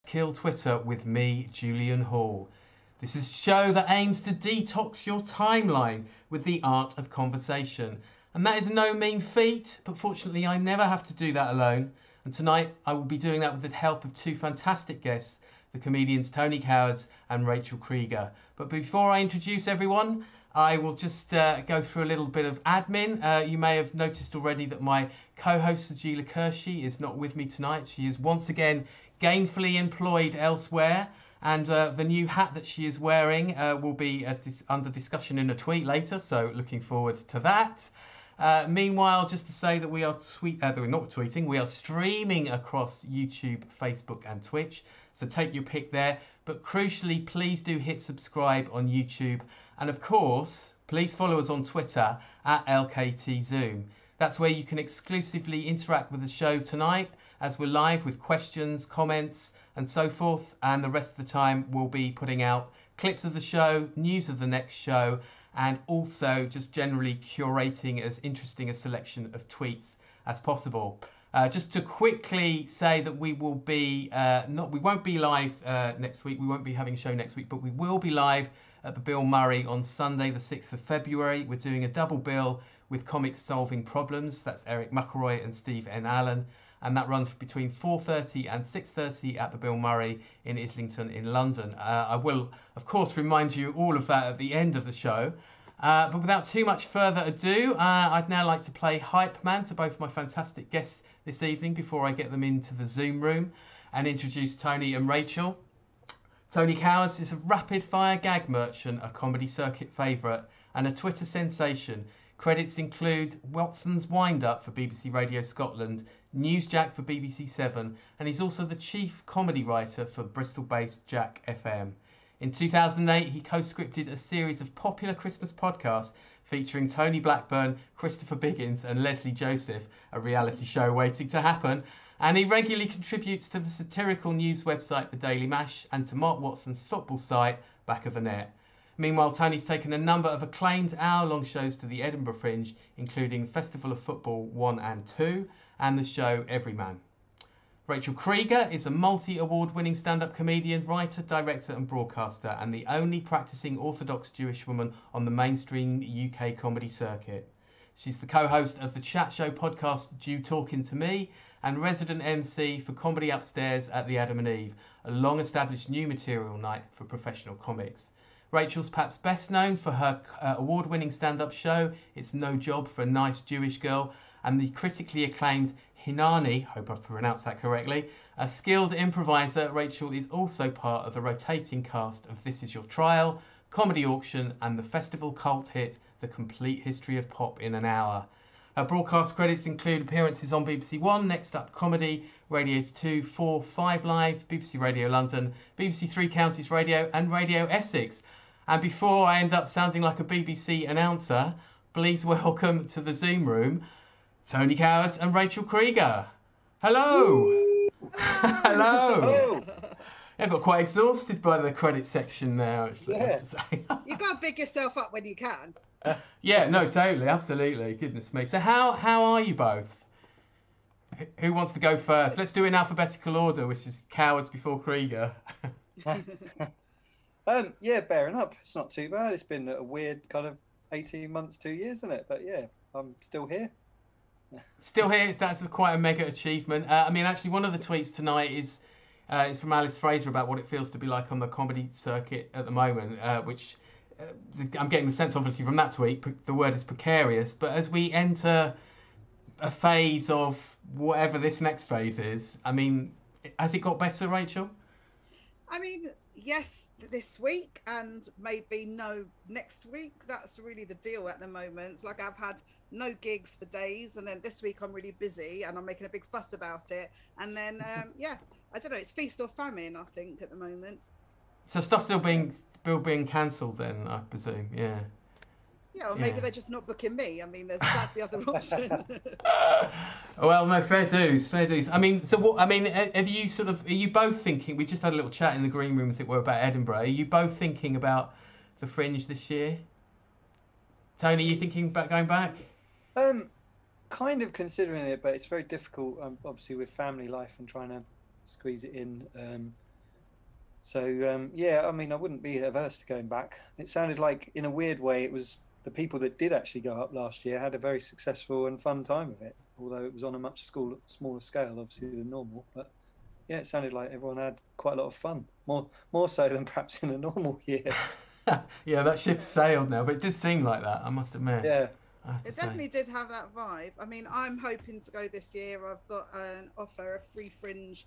Kill Twitter with me, Julian Hall. This is a show that aims to detox your timeline with the art of conversation. And that is no mean feat, but fortunately I never have to do that alone. And tonight I will be doing that with the help of two fantastic guests, the comedians Tony Cowards and Rachel Creeger. But before I introduce everyone, I will just go through a little bit of admin. You may have noticed already that my co-host Sajeela Kershi is not with me tonight. She is once again gainfully employed elsewhere, and the new hat that she is wearing will be under discussion in a tweet later, so looking forward to that. Meanwhile, just to say that we are we're not tweeting, we are streaming across YouTube, Facebook and Twitch, so take your pick there. But crucially, please do hit subscribe on YouTube. And of course, please follow us on Twitter at LKTZoom. That's where you can exclusively interact with the show tonight as we're live with questions, comments and so forth. And the rest of the time we'll be putting out clips of the show, news of the next show, and also just generally curating as interesting a selection of tweets as possible. Just to quickly say that we will be we won't be live next week. We won't be having a show next week, but we will be live at the Bill Murray on Sunday, the 6th of February. We're doing a double bill with Comics Solving Problems. That's Eric McElroy and Steve N. Allen. And that runs between 4:30 and 6:30 at the Bill Murray in Islington in London. I will, of course, remind you all of that at the end of the show. But without too much further ado, I'd now like to play Hype Man to both my fantastic guests this evening before I get them into the Zoom room and introduce Tony and Rachel. Tony Cowards is a rapid-fire gag merchant, a comedy circuit favourite and a Twitter sensation. Credits include Watson's Wind-Up for BBC Radio Scotland, Newsjack for BBC 7, and he's also the chief comedy writer for Bristol-based Jack FM. In 2008, he co-scripted a series of popular Christmas podcasts featuring Tony Blackburn, Christopher Biggins and Leslie Joseph, a reality show waiting to happen. And he regularly contributes to the satirical news website The Daily Mash and to Mark Watson's football site Back of the Net. Meanwhile, Tony's taken a number of acclaimed hour-long shows to the Edinburgh Fringe, including Festival of Football 1 and 2 and the show Everyman. Rachel Creeger is a multi-award winning stand-up comedian, writer, director and broadcaster, and the only practising Orthodox Jewish woman on the mainstream UK comedy circuit. She's the co-host of the chat show podcast Jew Talking to Me and resident MC for Comedy Upstairs at the Adam and Eve, a long-established new material night for professional comics. Rachel's perhaps best known for her award-winning stand-up show It's No Job for a Nice Jewish Girl, and the critically acclaimed Hinani, hope I've pronounced that correctly. A skilled improviser, Rachel is also part of the rotating cast of This Is Your Trial, Comedy Auction and the festival cult hit The Complete History of Pop in an Hour. Her broadcast credits include appearances on BBC One, Next Up Comedy, Radio 2, 4, 5 Live, BBC Radio London, BBC Three Counties Radio and Radio Essex. And before I end up sounding like a BBC announcer, please welcome to the Zoom room Tony Cowards and Rachel Creeger. Hello. Hello. I got quite exhausted by the credit section there, actually. Yeah. I have to say. You got to big yourself up when you can. Yeah, no, totally, absolutely. Goodness me. So how are you both? Who wants to go first? Let's do it in alphabetical order, which is Cowards before Creeger. Yeah, bearing up. It's not too bad. It's been a weird kind of 18 months, 2 years, isn't it? But yeah, I'm still here. Still here. That's quite a mega achievement. I mean, actually, one of the tweets tonight is from Alice Fraser about what it feels to be like on the comedy circuit at the moment, which I'm getting the sense, obviously, from that tweet, the word is precarious. But as we enter a phase of whatever this next phase is, I mean, has it got better, Rachel? I mean, yes, this week and maybe no next week. That's really the deal at the moment. It's like I've had no gigs for days, and then this week I'm really busy and I'm making a big fuss about it. And then, yeah, I don't know, it's feast or famine, I think, at the moment. So stuff's still being cancelled then, I presume, yeah. Yeah, or maybe they're just not booking me. I mean, that's the other option. Well, no, fair dues. I mean, so what? I mean, are you both thinking? We just had a little chat in the green room, as it were, about Edinburgh. Are you both thinking about the Fringe this year? Tony, are you thinking about going back? Kind of considering it, but it's very difficult. Obviously, with family life and trying to squeeze it in. So yeah, I mean, I wouldn't be averse to going back. It sounded like, in a weird way, it was the people that did actually go up last year had a very successful and fun time of it, although it was on a much smaller scale, obviously, than normal. But yeah, it sounded like everyone had quite a lot of fun, more so than perhaps in a normal year. Yeah, that ship sailed now, but it did seem like that, I must admit. Yeah. I have to It say. definitely did have that vibe. I mean, I'm hoping to go this year. I've got an offer, a free fringe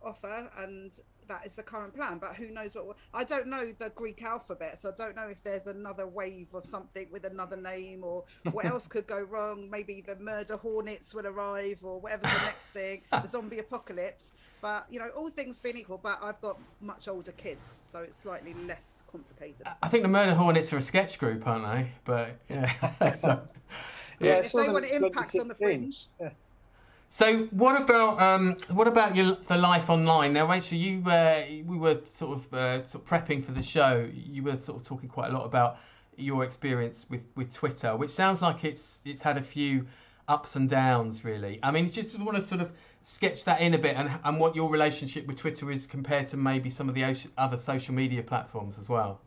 offer, and that is the current plan. But who knows what? I don't know the Greek alphabet, so I don't know if there's another wave of something with another name, or what else could go wrong. Maybe the murder hornets will arrive, or whatever's the next thing, the zombie apocalypse. But you know, all things being equal, but I've got much older kids, so it's slightly less complicated. I think the Murder Hornets are a sketch group, aren't they? But yeah, so, Yeah, And if they want impact on the 2016. fringe. Yeah. So what about the life online now, Rachel? We were sort of prepping for the show. You were sort of talking quite a lot about your experience with Twitter, which sounds like it's had a few ups and downs, really. I mean, just want to sort of sketch that in a bit, and what your relationship with Twitter is compared to maybe some of the other social media platforms as well.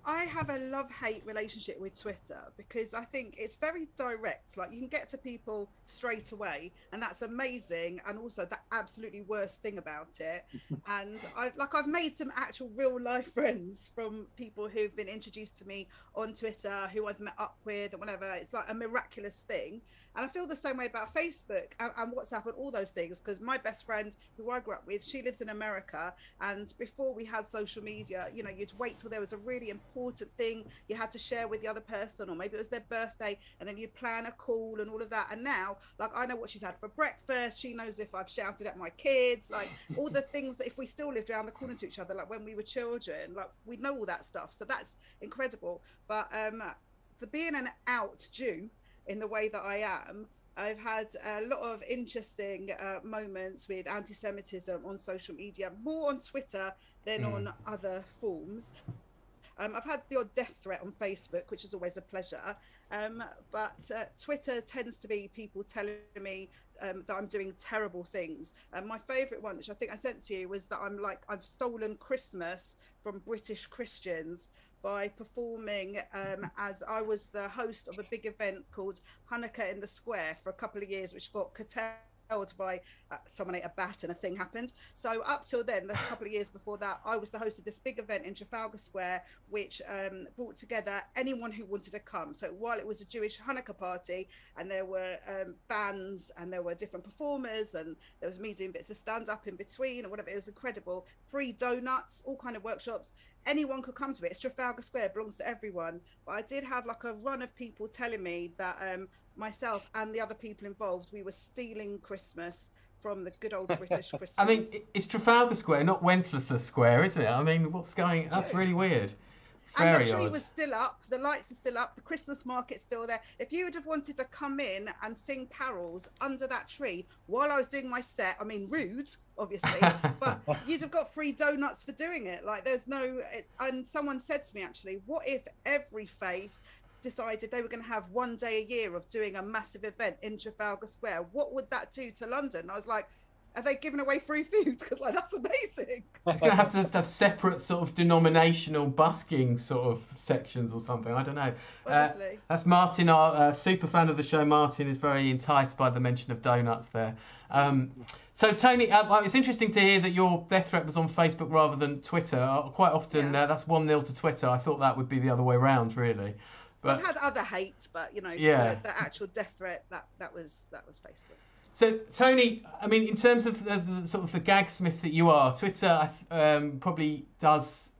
I have a love-hate relationship with Twitter because I think it's very direct. Like, you can get to people straight away, and that's amazing. And also the absolutely worst thing about it. And I've made some actual real life friends from people who've been introduced to me on Twitter, who I've met up with and whatever. It's like a miraculous thing. And I feel the same way about Facebook and WhatsApp and all those things, because my best friend who I grew up with, she lives in America. And before we had social media, you know, you'd wait till there was a really important thing you had to share with the other person, or maybe it was their birthday, and then you'd plan a call and all of that. And now, like, I know what she's had for breakfast. She knows if I've shouted at my kids, like all the things that if we still lived around the corner to each other, like when we were children, like we'd know all that stuff. So that's incredible. But for being an out Jew in the way that I am, I've had a lot of interesting moments with anti-Semitism on social media, more on Twitter than on other forms. I've had the odd death threat on Facebook, which is always a pleasure. But Twitter tends to be people telling me that I'm doing terrible things. My favourite one, which I think I sent to you, was that I've stolen Christmas from British Christians by performing as I was the host of a big event called Hanukkah in the Square for a couple of years, which got curtailed by someone ate a bat and a thing happened. So up till then, the couple of years before that, I was the host of this big event in Trafalgar Square, which brought together anyone who wanted to come. So while it was a Jewish Hanukkah party, and there were bands and there were different performers, and there was me doing bits of stand-up in between and whatever, it was incredible. Free donuts, all kind of workshops. Anyone could come to it. It's Trafalgar Square, belongs to everyone. But I did have like a run of people telling me that myself and the other people involved, we were stealing Christmas from the good old British Christmas. I mean, it's Trafalgar Square, not Wenceslas Square, isn't it? I mean, that's really weird. And the tree was still up, the lights are still up, the Christmas market's still there. If you would have wanted to come in and sing carols under that tree while I was doing my set, I mean, rude, obviously, but you'd have got free donuts for doing it. Like, there's no... And someone said to me, actually, what if every faith decided they were going to have one day a year of doing a massive event in Trafalgar Square? What would that do to London? I was like, are they giving away free food? Because like, that's amazing. It's going to have separate sort of denominational busking sort of sections or something. I don't know. Honestly. That's Martin, our super fan of the show. Martin is very enticed by the mention of donuts there. So Tony, it's interesting to hear that your death threat was on Facebook rather than Twitter. Quite often that's 1-0 to Twitter. I thought that would be the other way around, really. But I've had other hate, but you know, the actual death threat that was Facebook. So Tony, I mean, in terms of the sort of the gagsmith that you are, Twitter probably does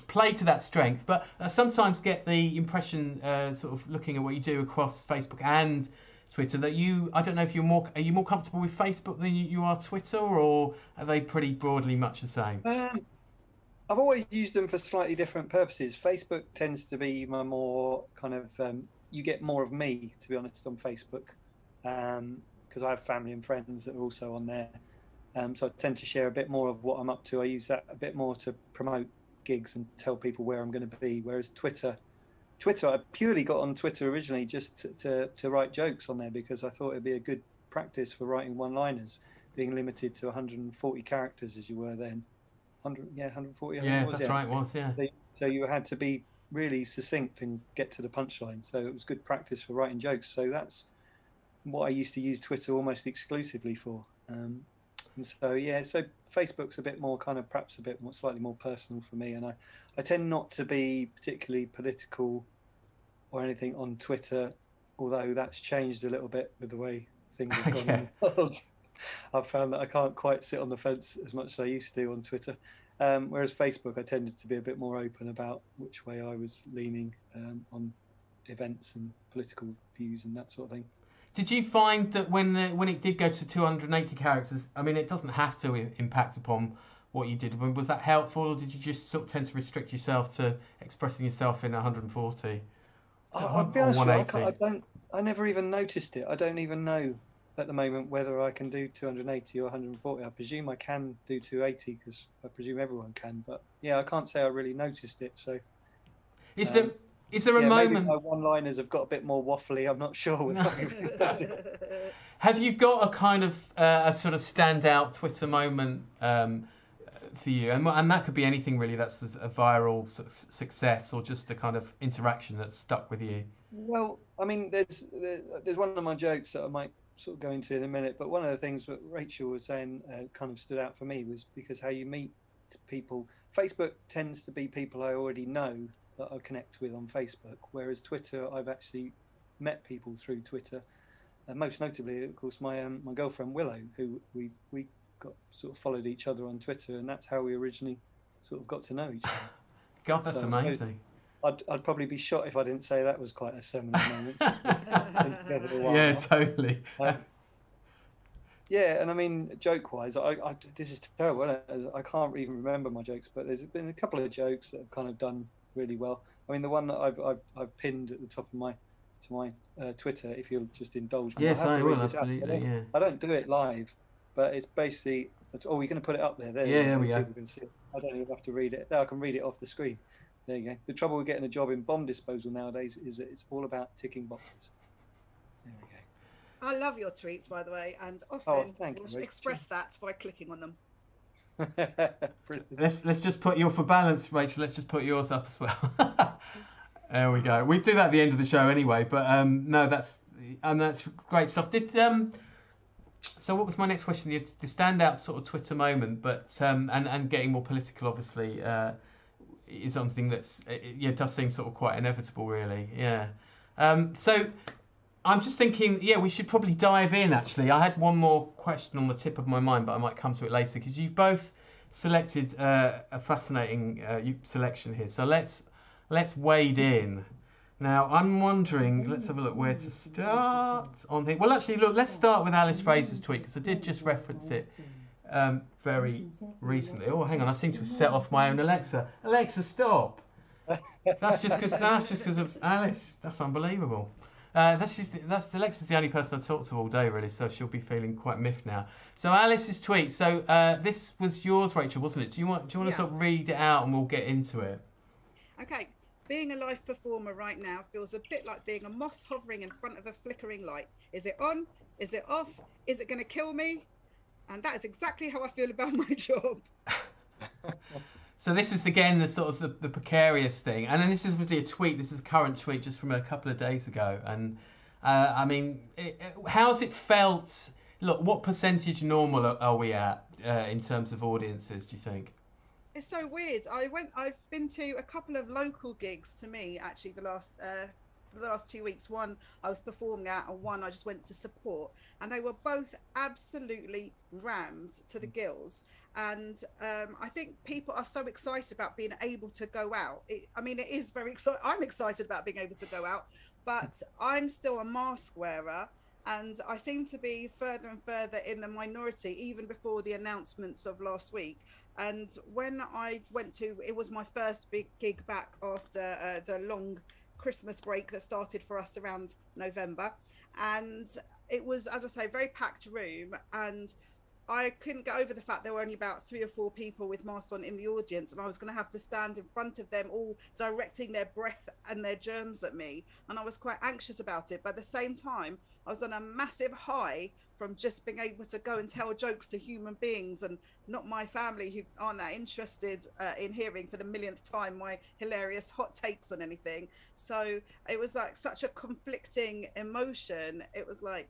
play to that strength, but I sometimes get the impression, sort of looking at what you do across Facebook and Twitter, that I don't know if are you more comfortable with Facebook than you are Twitter, or are they pretty broadly much the same? I've always used them for slightly different purposes. Facebook tends to be my more kind of, you get more of me, to be honest, on Facebook. Because I have family and friends that are also on there. So I tend to share a bit more of what I'm up to. I use that a bit more to promote gigs and tell people where I'm going to be. Whereas Twitter, I purely got on Twitter originally just to write jokes on there, because I thought it'd be a good practice for writing one-liners, being limited to 140 characters as you were then. 140. I Yeah, think it was, that's right, it was, yeah. So you had to be really succinct and get to the punchline. So it was good practice for writing jokes. So that's what I used to use Twitter almost exclusively for. And so, yeah, so Facebook's a bit more kind of perhaps a bit more slightly more personal for me. And I tend not to be particularly political or anything on Twitter, although that's changed a little bit with the way things have gone in the world. I've found that I can't quite sit on the fence as much as I used to on Twitter. Whereas Facebook, I tended to be a bit more open about which way I was leaning on events and political views and that sort of thing. Did you find that when it did go to 280 characters, I mean, it doesn't have to impact upon what you did. Was that helpful, or did you just sort of tend to restrict yourself to expressing yourself in 140? I'll be honest with you, I never even noticed it. I don't even know at the moment whether I can do 280 or 140. I presume I can do 280 because I presume everyone can. But yeah, I can't say I really noticed it. So is there a moment? Maybe my one-liners have got a bit more waffly. I'm not sure. Have you got a kind of a sort of standout Twitter moment for you? And that could be anything really. That's a viral success or just a kind of interaction that's stuck with you. Well, I mean, there's one of my jokes that I might sort of go into in a minute, but one of the things that Rachel was saying kind of stood out for me was because how you meet people. Facebook tends to be people I already know that I connect with on Facebook, whereas Twitter, I've actually met people through Twitter. Most notably, of course, my girlfriend Willow, who we got sort of followed each other on Twitter, and that's how we originally sort of got to know each other. God, that's amazing. I'd probably be shot if I didn't say that was quite a seminal moment. Yeah, totally. Yeah, and I mean, joke-wise, this is terrible. I can't even remember my jokes, but there's been a couple of jokes that have kind of done really well. I mean, the one that I've pinned at the top of my Twitter, if you'll just indulge me. Yes, I will, absolutely. Yeah. I don't do it live, but it's basically. Oh, you're going to put it up there. There we go. People can see it. I don't even have to read it. No, I can read it off the screen. There you go. The trouble with getting a job in bomb disposal nowadays is that it's all about ticking boxes. There we go. I love your tweets, by the way, and often we'll express that by clicking on them. let's just put your, for balance, Rachel. Let's just put yours up as well. There we go. We do that at the end of the show anyway, but no, that's great stuff. So what was my next question? The standout sort of Twitter moment, but and getting more political, obviously. Is something that's does seem sort of quite inevitable, really. Yeah. So I'm just thinking, we should probably dive in. Actually, I had one more question on the tip of my mind, but I might come to it later because you've both selected a fascinating selection here. So let's wade in. Now I'm wondering. Let's have a look where to start on the. Well, actually, look. Let's start with Alice Fraser's tweet because I did just reference it. Very recently. Oh, hang on! I seem to have set off my own Alexa. Alexa, stop! That's just because of Alice. That's unbelievable. Alexa's the only person I talk to all day, really. So she'll be feeling quite miffed now. So Alice's tweet. So this was yours, Rachel, wasn't it? Do you want to sort of read it out and we'll get into it? Okay. Being a live performer right now feels a bit like being a moth hovering in front of a flickering light. Is it on? Is it off? Is it going to kill me? And that is exactly how I feel about my job. So this is again the sort of the precarious thing, and then this is really a tweet. This is a current tweet just from a couple of days ago, and I mean, how's it felt? Look, what percentage normal are we at in terms of audiences? Do you think? It's so weird. I've been to a couple of local gigs to me actually the last 2 weeks. One I was performing at, and one I just went to support, and they were both absolutely rammed to the gills. And I think people are so excited about being able to go out. It is very exciting. I'm excited about being able to go out, but I'm still a mask wearer, and I seem to be further and further in the minority even before the announcements of last week. And when I went to, it was my first big gig back after the long Christmas break that started for us around November, and it was, as I say, a very packed room, and I couldn't get over the fact there were only about 3 or 4 people with masks on in the audience, and I was going to have to stand in front of them all directing their breath and their germs at me, and I was quite anxious about it. But at the same time, I was on a massive high from just being able to go and tell jokes to human beings and not my family who aren't that interested in hearing for the millionth time my hilarious hot takes on anything. So it was like such a conflicting emotion. It was like,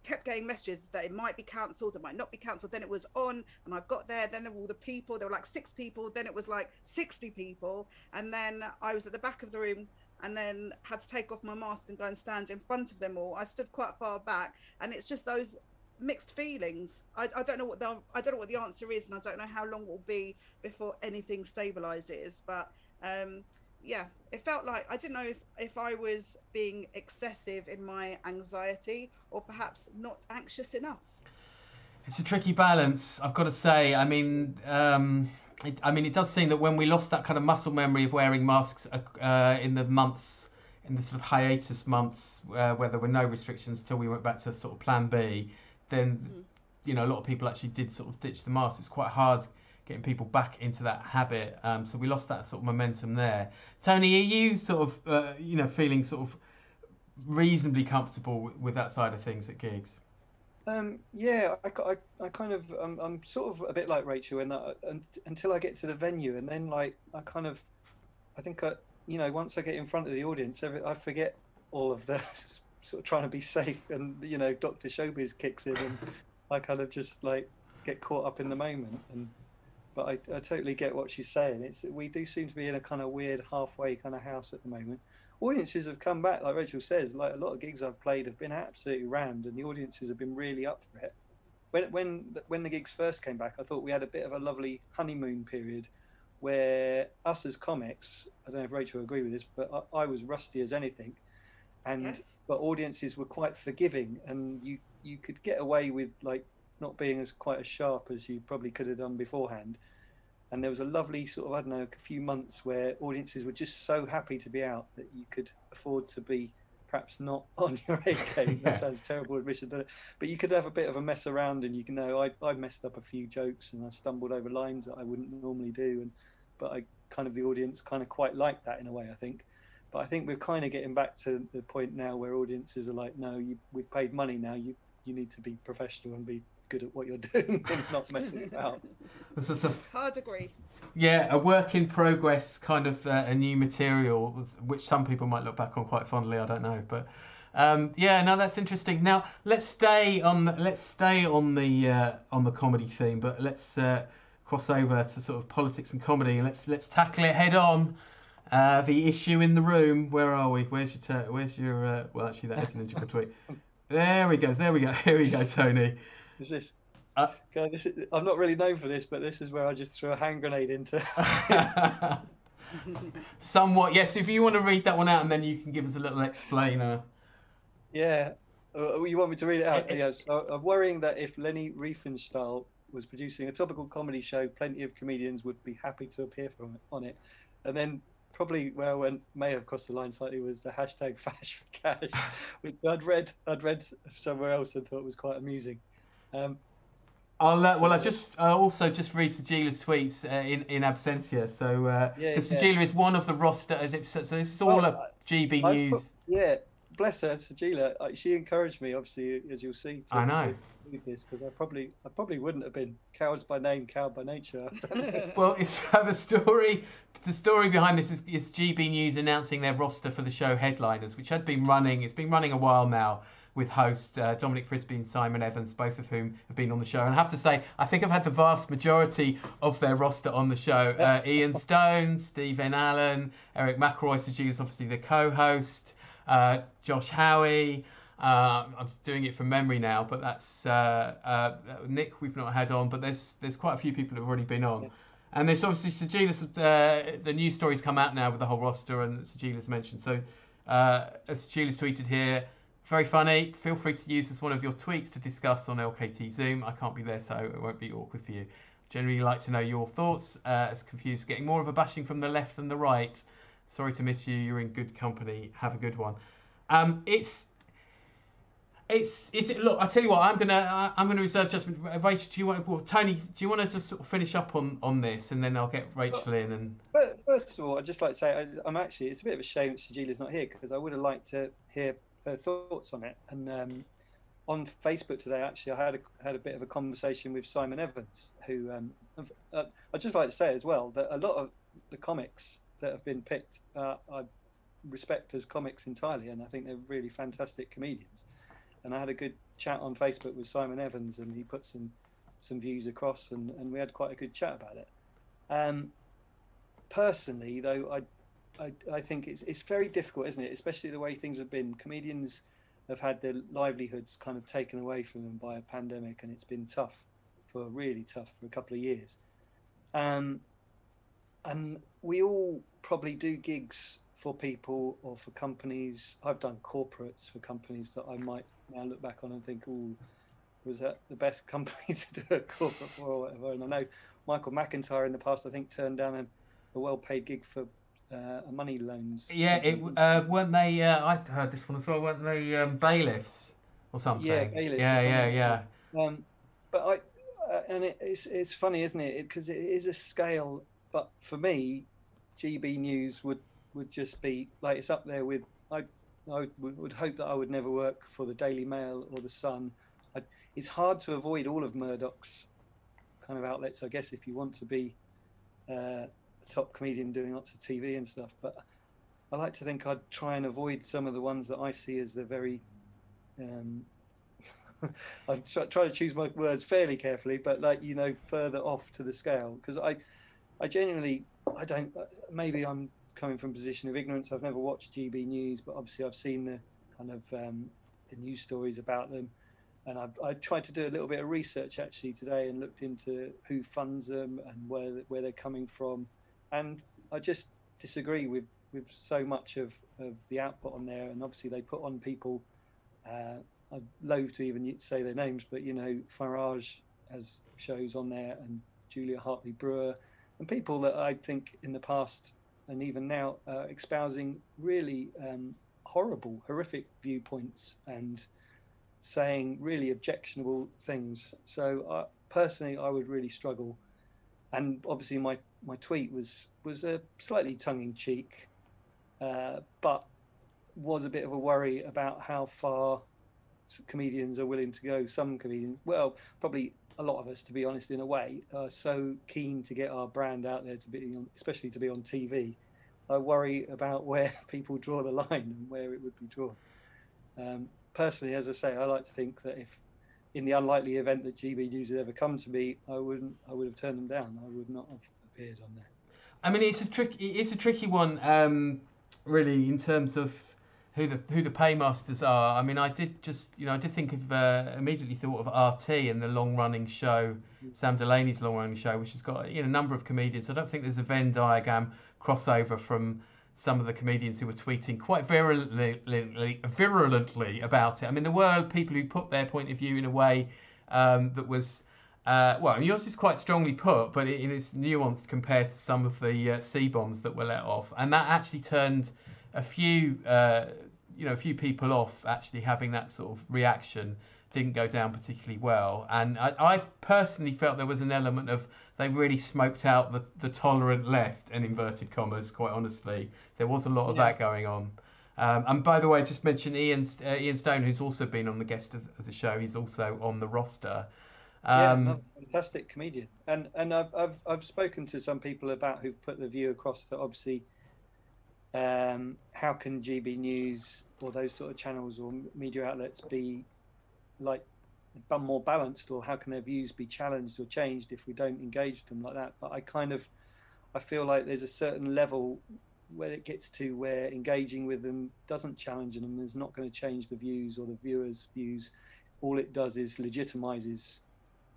kept getting messages that it might be cancelled, it might not be cancelled. Then it was on and I got there, then there were all the people, there were like 6 people, then it was like 60 people, and then I was at the back of the room and then had to take off my mask and go and stand in front of them all. I stood quite far back, and it's just those mixed feelings. I don't know what the answer is, and I don't know how long it will be before anything stabilizes. But yeah, it felt like I didn't know if I was being excessive in my anxiety or perhaps not anxious enough. It's a tricky balance, I've got to say. I mean, it does seem that when we lost that kind of muscle memory of wearing masks in the sort of hiatus months where there were no restrictions till we went back to sort of Plan B, then a lot of people actually did sort of ditch the mask. It's quite hard getting people back into that habit. So we lost that sort of momentum there. Tony, are you sort of feeling sort of reasonably comfortable with that side of things at gigs? Yeah, I kind of I'm sort of a bit like Rachel in that until I get to the venue, and then like I think once I get in front of the audience, I forget all of the sort of trying to be safe, and Dr. Showbiz kicks in, and I kind of just like get caught up in the moment. But I totally get what she's saying. We do seem to be in a kind of weird halfway kind of house at the moment. Audiences have come back, like Rachel says. Like a lot of gigs I've played have been absolutely rammed, and the audiences have been really up for it. When the gigs first came back, I thought we had a bit of a lovely honeymoon period, where us as comics, I don't know if Rachel will agree with this, but I was rusty as anything, but audiences were quite forgiving, and you could get away with like not being quite as sharp as you probably could have done beforehand. And there was a lovely sort of, I don't know, a few months where audiences were just so happy to be out that you could afford to be perhaps not on your A game. That sounds terrible admission, doesn't it? But you could have a bit of a mess around, and I messed up a few jokes and I stumbled over lines that I wouldn't normally do. But the audience kind of quite liked that in a way, I think. But I think we're kind of getting back to the point now where audiences are like, no, we've paid money now. You need to be professional and be good at what you're doing and not messing about. Hard agree. Yeah, a work in progress, kind of a new material, which some people might look back on quite fondly. I don't know, but that's interesting. Now let's stay on the comedy theme, but let's cross over to sort of politics and comedy, and let's tackle it head on. The issue in the room. Where are we? Where's your? Well, actually, that is an Ninja tweet. There we go. Here we go, Tony. Is this? I'm not really known for this, but this is where I just threw a hand grenade into. Somewhat, yes. If you want to read that one out, and then you can give us a little explainer. Yeah. You want me to read it out? Yeah. So I'm worrying that if Lenny Riefenstahl was producing a topical comedy show, plenty of comedians would be happy to appear on it. And then probably where I went may have crossed the line slightly was the hashtag Fash for Cash, which I'd read somewhere else and thought was quite amusing. I also just read Sajeela's tweets in absentia. So Sajeela is one of the roster. So this is all a GBNews. Bless her, Sajeela. She encouraged me, obviously, as you'll see. I know. To read this because I probably wouldn't have been cowards by name, coward by nature. Well, it's the story. The story behind this is GBNews announcing their roster for the show headliners, which had been running. It's been running a while now, with host Dominic Frisby and Simon Evans, both of whom have been on the show. And I have to say, I think I've had the vast majority of their roster on the show. Ian Stone, Stephen Allen, Eric McElroy, Sajeela's obviously the co-host, Josh Howie. I'm doing it from memory now, but that's Nick we've not had on, but there's quite a few people that have already been on. Yeah. And there's obviously Sajeela's, the news stories come out now with the whole roster, and Sajeela's mentioned. So as Sajeela's tweeted here, very funny. Feel free to use this one of your tweets to discuss on LKT Zoom. I can't be there, so it won't be awkward for you. Generally like to know your thoughts. As confused, getting more of a bashing from the left than the right. Sorry to miss you. You're in good company. Have a good one. Look, I tell you what. I'm gonna reserve judgment. Rachel, Tony, do you want to just sort of finish up on this, and then I'll get Rachel in and. But first of all, I'd just like to say it's a bit of a shame that Sajeela's not here, because I would have liked to hear her thoughts on it, and on Facebook today, actually, I had a bit of a conversation with Simon Evans, who I'd just like to say as well that a lot of the comics that have been picked, I respect as comics entirely, and I think they're really fantastic comedians. And I had a good chat on Facebook with Simon Evans, and he put some views across, and we had quite a good chat about it. Personally, though, I think it's very difficult, isn't it? Especially the way things have been. Comedians have had their livelihoods kind of taken away from them by a pandemic, and it's been really tough for a couple of years. And we all probably do gigs for people or for companies. I've done corporates for companies that I might now look back on and think, oh, was that the best company to do a corporate for or whatever? And I know Michael McIntyre in the past, I think, turned down a well-paid gig for money loans. Yeah, weren't they? I've heard this one as well. Weren't they bailiffs or something? Yeah, bailiffs. Yeah. But it's funny, isn't it? Because it is a scale. But for me, GB News would just be like, it's up there with. I would hope that I would never work for the Daily Mail or the Sun. It's hard to avoid all of Murdoch's kind of outlets, I guess, if you want to be a top comedian doing lots of TV and stuff. But I like to think I'd try and avoid some of the ones that I see as the very. I try to choose my words fairly carefully, but further off to the scale, because I genuinely, I don't. Maybe I'm coming from a position of ignorance. I've never watched GB News, but obviously I've seen the kind of the news stories about them, and I tried to do a little bit of research actually today and looked into who funds them and where they're coming from, and I just disagree with so much of the output on there. And obviously they put on people. I'm loath to even say their names, but Farage has shows on there, and Julia Hartley-Brewer, and people that I think in the past and even now espousing really horrific viewpoints and saying really objectionable things. So personally, I would really struggle. And obviously, my tweet was a slightly tongue-in-cheek, but was a bit of a worry about how far comedians are willing to go. Some comedians, well, probably a lot of us, to be honest, in a way, are so keen to get our brand out there, to be, especially to be on TV. I worry about where people draw the line and where it would be drawn. Personally, as I say, I like to think that if, in the unlikely event that GB News had ever come to me, I would have turned them down. I would not have appeared on there. I mean, it's a tricky one, really, in terms of who the paymasters are. I mean, I did think of immediately thought of RT and the long-running show, Sam Delaney's long-running show, which has got a number of comedians. I don't think there's a Venn diagram crossover from some of the comedians who were tweeting quite virulently about it. I mean, there were people who put their point of view in a way that was, well, yours is quite strongly put, but it's nuanced compared to some of the C-bombs that were let off. And that actually turned a few people off actually having that sort of reaction. Didn't go down particularly well. And I personally felt there was an element of they really smoked out the tolerant left, in inverted commas, quite honestly. There was a lot of that going on. And by the way, just mention Ian Stone, who's also been on the guest of the show. He's also on the roster. Fantastic comedian. And I've spoken to some people about who've put the view across that obviously how can GB News or those sort of channels or media outlets be like more balanced, or how can their views be challenged or changed if we don't engage with them like that? But I feel like there's a certain level where it gets to where engaging with them doesn't challenge them, is not going to change the views or the viewers' views. All it does is legitimizes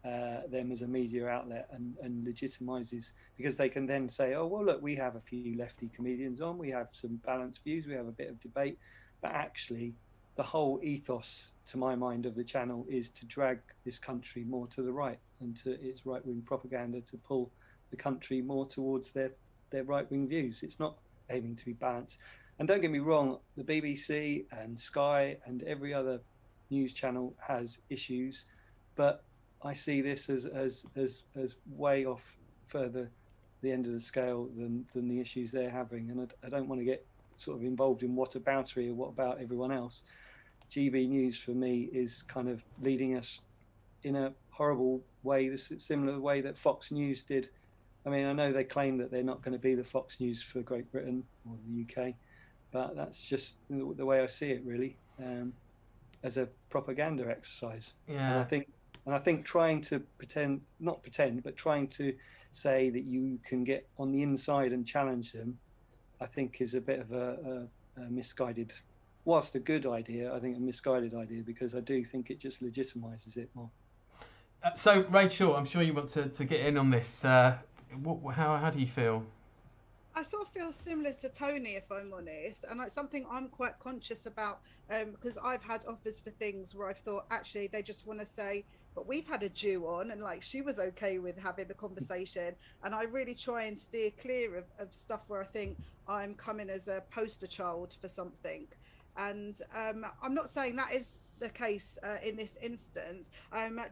them as a media outlet and legitimizes, because they can then say, oh, well, look, we have a few lefty comedians on, we have some balanced views, we have a bit of debate. But actually, the whole ethos, to my mind, of the channel is to drag this country more to the right and to its right-wing propaganda, to pull the country more towards their right-wing views. It's not aiming to be balanced. And don't get me wrong, the BBC and Sky and every other news channel has issues, but I see this as way off further the end of the scale than the issues they're having. And I don't want to get sort of involved in whataboutery or what about everyone else. GB News for me is kind of leading us in a horrible way, the similar way that Fox News did. I mean, I know they claim that they're not going to be the Fox News for Great Britain or the UK, but that's just the way I see it, really, as a propaganda exercise. Yeah. And I think trying to not pretend, but trying to say that you can get on the inside and challenge them, I think is a bit of a misguided, whilst a good idea, I think a misguided idea, because I do think it just legitimizes it more. So, Rachel, I'm sure you want to get in on this. How do you feel? I sort of feel similar to Tony, if I'm honest, and it's something I'm quite conscious about, because I've had offers for things where I've thought, actually, they just want to say, but we've had a Jew on, and like she was okay with having the conversation, and I really try and steer clear of stuff where I think I'm coming as a poster child for something. And I'm not saying that is the case in this instance,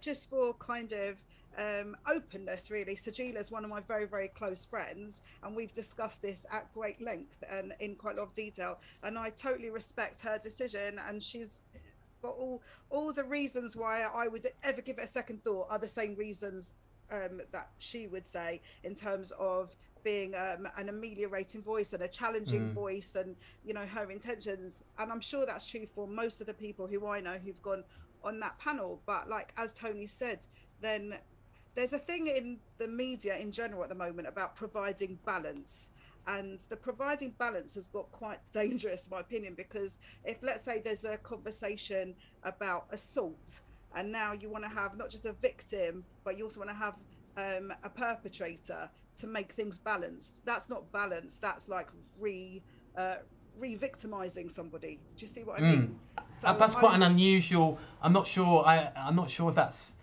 just for kind of openness, really. Sajeela is one of my very, very close friends, and we've discussed this at great length and in quite a lot of detail, and I totally respect her decision, and she's got all the reasons why I would ever give it a second thought are the same reasons that she would say, in terms of being an ameliorating voice and a challenging voice, and you know, her intentions. And I'm sure that's true for most of the people who I know who've gone on that panel. But like as Tony said, then there's a thing in the media in general at the moment about providing balance, and the providing balance has got quite dangerous, in my opinion, because if, let's say, there's a conversation about assault, and now you want to have not just a victim, but you also want to have a perpetrator to make things balanced. That's not balanced. That's like re-victimizing somebody. Do you see what I mean? So that's quite an unusual. I'm not sure if that's.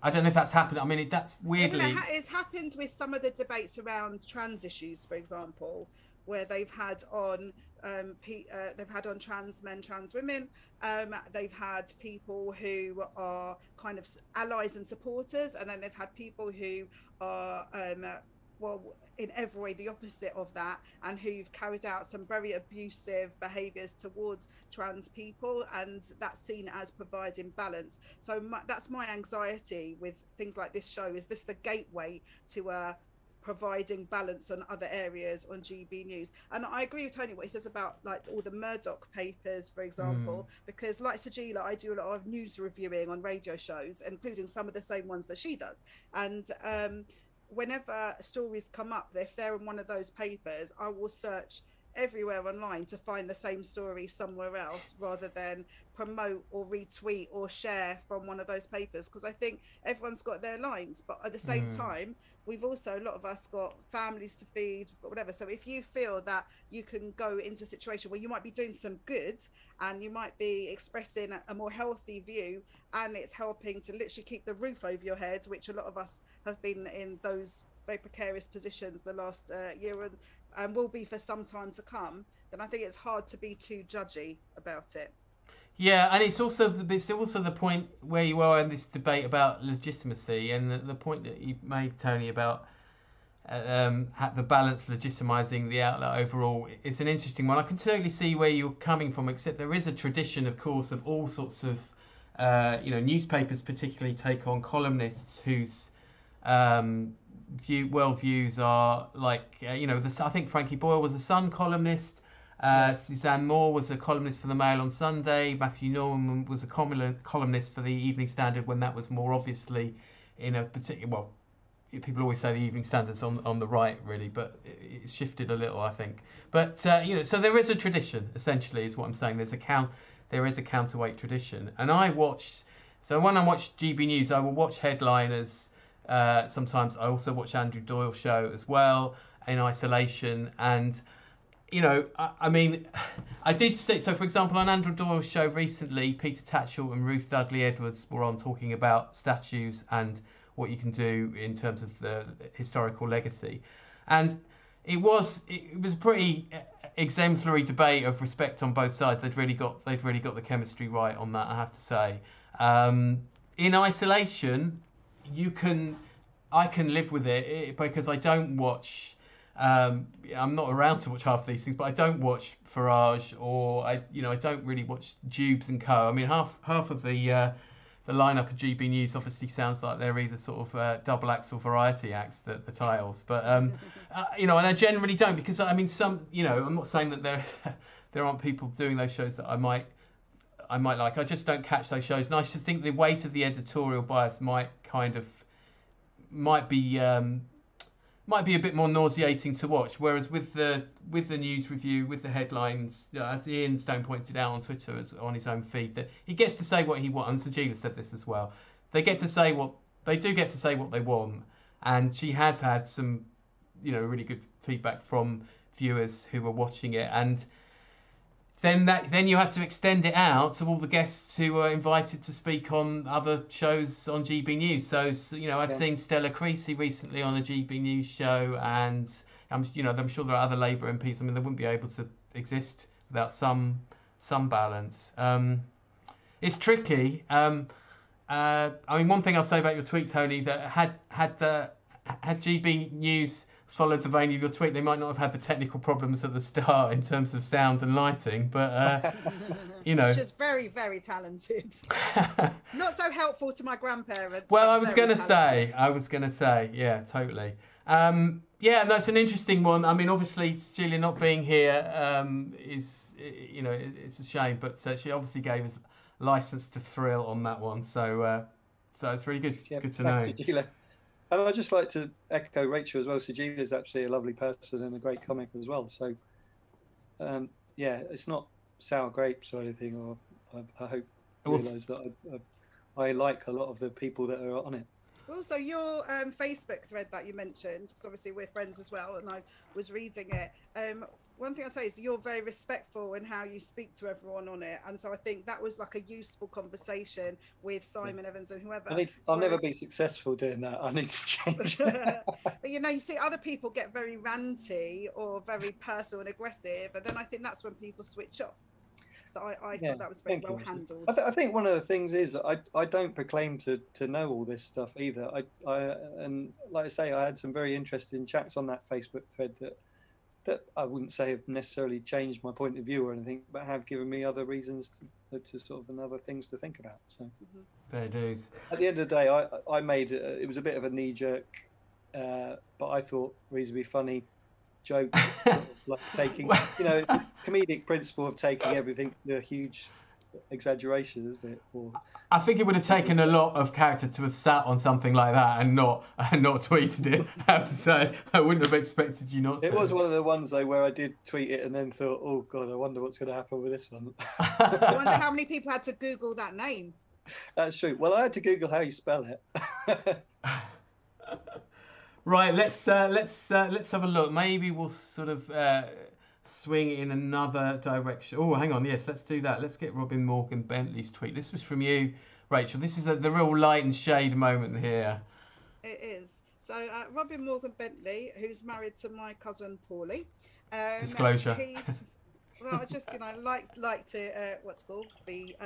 I don't know if that's happened. I mean, that's weirdly. It's happened with some of the debates around trans issues, for example, where they've had on trans men, trans women. They've had people who are kind of allies and supporters, and then they've had people who are in every way the opposite of that, and who've carried out some very abusive behaviours towards trans people, and that's seen as providing balance. So that's my anxiety with things like this show. Is this the gateway to providing balance on other areas on GB News? And I agree with Tony what he says about like all the Murdoch papers, for example, because like Sajeela, I do a lot of news reviewing on radio shows, including some of the same ones that she does. And whenever stories come up, if they're in one of those papers, I will search everywhere online to find the same story somewhere else, rather than promote or retweet or share from one of those papers, because I think everyone's got their lines, but at the same time, we've also, a lot of us, got families to feed, whatever. So if you feel that you can go into a situation where you might be doing some good, and you might be expressing a more healthy view, and it's helping to literally keep the roof over your head, which a lot of us have been in those very precarious positions the last year and will be for some time to come, then I think it's hard to be too judgy about it. Yeah, and it's also the point where you are in this debate about legitimacy, and the point that you made, Tony, about the balance legitimising the outlet overall. It's an interesting one. I can totally see where you're coming from, except there is a tradition, of course, of all sorts of newspapers particularly take on columnists whose worldviews are like, I think Frankie Boyle was a Sun columnist. Suzanne Moore was a columnist for the Mail on Sunday. Matthew Norman was a columnist for the Evening Standard when that was more obviously in a particular. Well, people always say the Evening Standard's on the right, really, but it's shifted a little, I think. But so there is a tradition, essentially, is what I'm saying. There is a counterweight tradition, and I watch. So when I watch GB News, I will watch headliners. Sometimes I also watch Andrew Doyle's show as well in isolation, and. I mean, I did say, so for example, on Andrew Doyle's show recently, Peter Tatchell and Ruth Dudley Edwards were on talking about statues and what you can do in terms of the historical legacy. And it was a pretty exemplary debate of respect on both sides. They'd really got the chemistry right on that, I have to say. In isolation, I can live with it because I don't watch I'm not around to watch half these things, but I don't watch Farage, or I don't really watch Jubes and Co. I mean, half of the lineup of GB News obviously sounds like they're either sort of double acts or variety acts, the titles. But and I generally don't, because I mean, I'm not saying that there aren't people doing those shows that I might like. I just don't catch those shows, and I should think the weight of the editorial bias might be a bit more nauseating to watch. Whereas with the news review, with the headlines, as Ian Stone pointed out on Twitter, on his own feed, that he gets to say what he wants, and Sajeela said this as well. They do get to say what they want, and she has had some, really good feedback from viewers who were watching it, and then you have to extend it out to all the guests who were invited to speak on other shows on GB News. So I've seen Stella Creasy recently on a GB News show, and I'm sure there are other Labour MPs. I mean, they wouldn't be able to exist without some balance. It's tricky. I mean, one thing I'll say about your tweet, Tony, that had GB News followed the vein of your tweet, they might not have had the technical problems at the start in terms of sound and lighting, but She's very, very talented. Not so helpful to my grandparents. Well, I was going to say, yeah, totally. That's an interesting one. I mean, obviously, Julia not being here is, it's a shame, but she obviously gave us license to thrill on that one, so it's really good. Yeah, good to know. Sajeela. And I'd just like to echo Rachel as well. Sajeela is actually a lovely person and a great comic as well. So, it's not sour grapes or anything. Or I hope you realise that I like a lot of the people that are on it. Also, your Facebook thread that you mentioned, because obviously we're friends as well, and I was reading it. One thing I'd say is you're very respectful in how you speak to everyone on it, and so I think that was like a useful conversation with Simon Evans and whoever. I'll never be successful doing that. I need to change. But you see other people get very ranty or very personal and aggressive, and then I think that's when people switch off. So I thought that was very well handled. I think one of the things is that I don't proclaim to know all this stuff either. And like I say, I had some very interesting chats on that Facebook thread that I wouldn't say have necessarily changed my point of view or anything, but have given me other reasons to sort of and other things to think about. So fair dues. At the end of the day, I made it was a bit of a knee jerk, but I thought reasonably funny joke, sort of like taking comedic principle of taking everything to a huge exaggeration, isn't it? I think it would have taken a lot of character to have sat on something like that and not tweeted it. I have to say, I wouldn't have expected you not to. It was one of the ones though where I did tweet it and then thought, oh god, I wonder what's going to happen with this one. I wonder how many people had to Google that name. That's true. Well, I had to Google how you spell it. Right, let's have a look. Maybe we'll sort of swing in another direction. Oh, hang on. Yes, let's do that. Let's get Robin Morgan Bentley's tweet. This was from you, Rachel. This is the real light and shade moment here. It is. So Robin Morgan Bentley, who's married to my cousin Paulie. Disclosure. I just like to be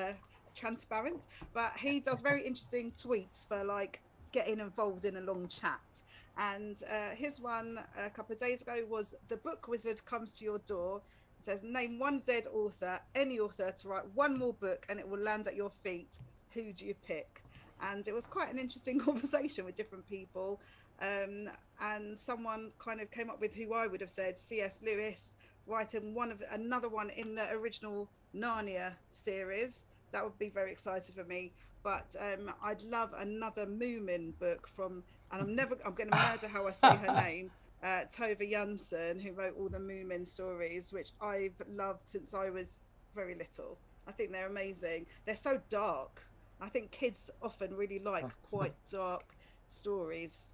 transparent, but he does very interesting tweets for like getting involved in a long chat. And his one a couple of days ago was, the book wizard comes to your door. It says, name one dead author, any author, to write one more book and it will land at your feet. Who do you pick? And it was quite an interesting conversation with different people. And someone kind of came up with who I would have said, C.S. Lewis, writing another one in the original Narnia series. That would be very exciting for me. But I'd love another Moomin book from, and I'm going to murder how I say her name, Tove Jansson, who wrote all the Moomin stories, which I've loved since I was very little. I think they're amazing. They're so dark. I think kids often really like quite dark stories.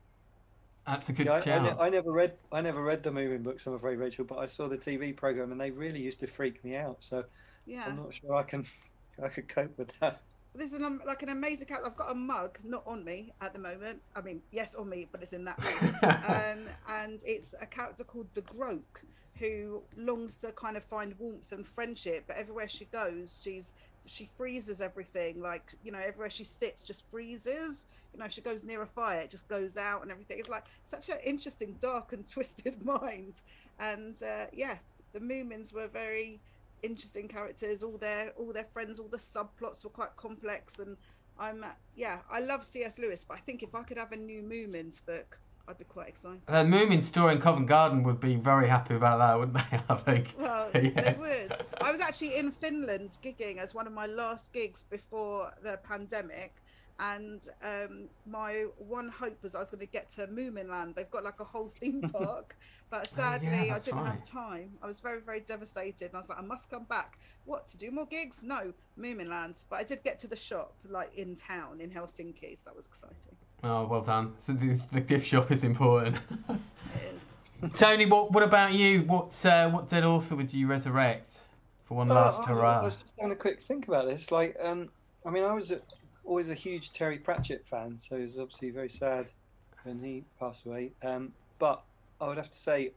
That's a good shout. I never read the Moomin books, I'm afraid, Rachel, but I saw the TV program and they really used to freak me out. So yeah, I'm not sure I could cope with that. This is an amazing character. I've got a mug, not on me at the moment. I mean, yes, on me, but it's in that room. And it's a character called the Groke, who longs to kind of find warmth and friendship, but everywhere she goes, she's she freezes everything, like, you know, everywhere she sits just freezes. You know, if she goes near a fire, it just goes out and everything. It's like such an interesting, dark and twisted mind. And yeah, the Moomins were very interesting characters. All their friends, all the subplots were quite complex. And I love C.S. Lewis, but I think if I could have a new Moomins book, I'd be quite excited. Moomin store in Covent Garden would be very happy about that, wouldn't they? I think. Well, they would. I was actually in Finland gigging as one of my last gigs before the pandemic, and my one hope was I was going to get to Moominland. They've got like a whole theme park, but sadly I didn't have time. I was very, very devastated, and I was like, I must come back. What, to do more gigs? No, Moominland. But I did get to the shop, like in town in Helsinki, so that was exciting. Oh, well done. So the gift shop is important. It is. Tony, what about you? What dead author would you resurrect for one last hurrah? I was just having a quick think about this. Like, I mean, I was always a huge Terry Pratchett fan, so it was obviously very sad when he passed away. But I would have to say,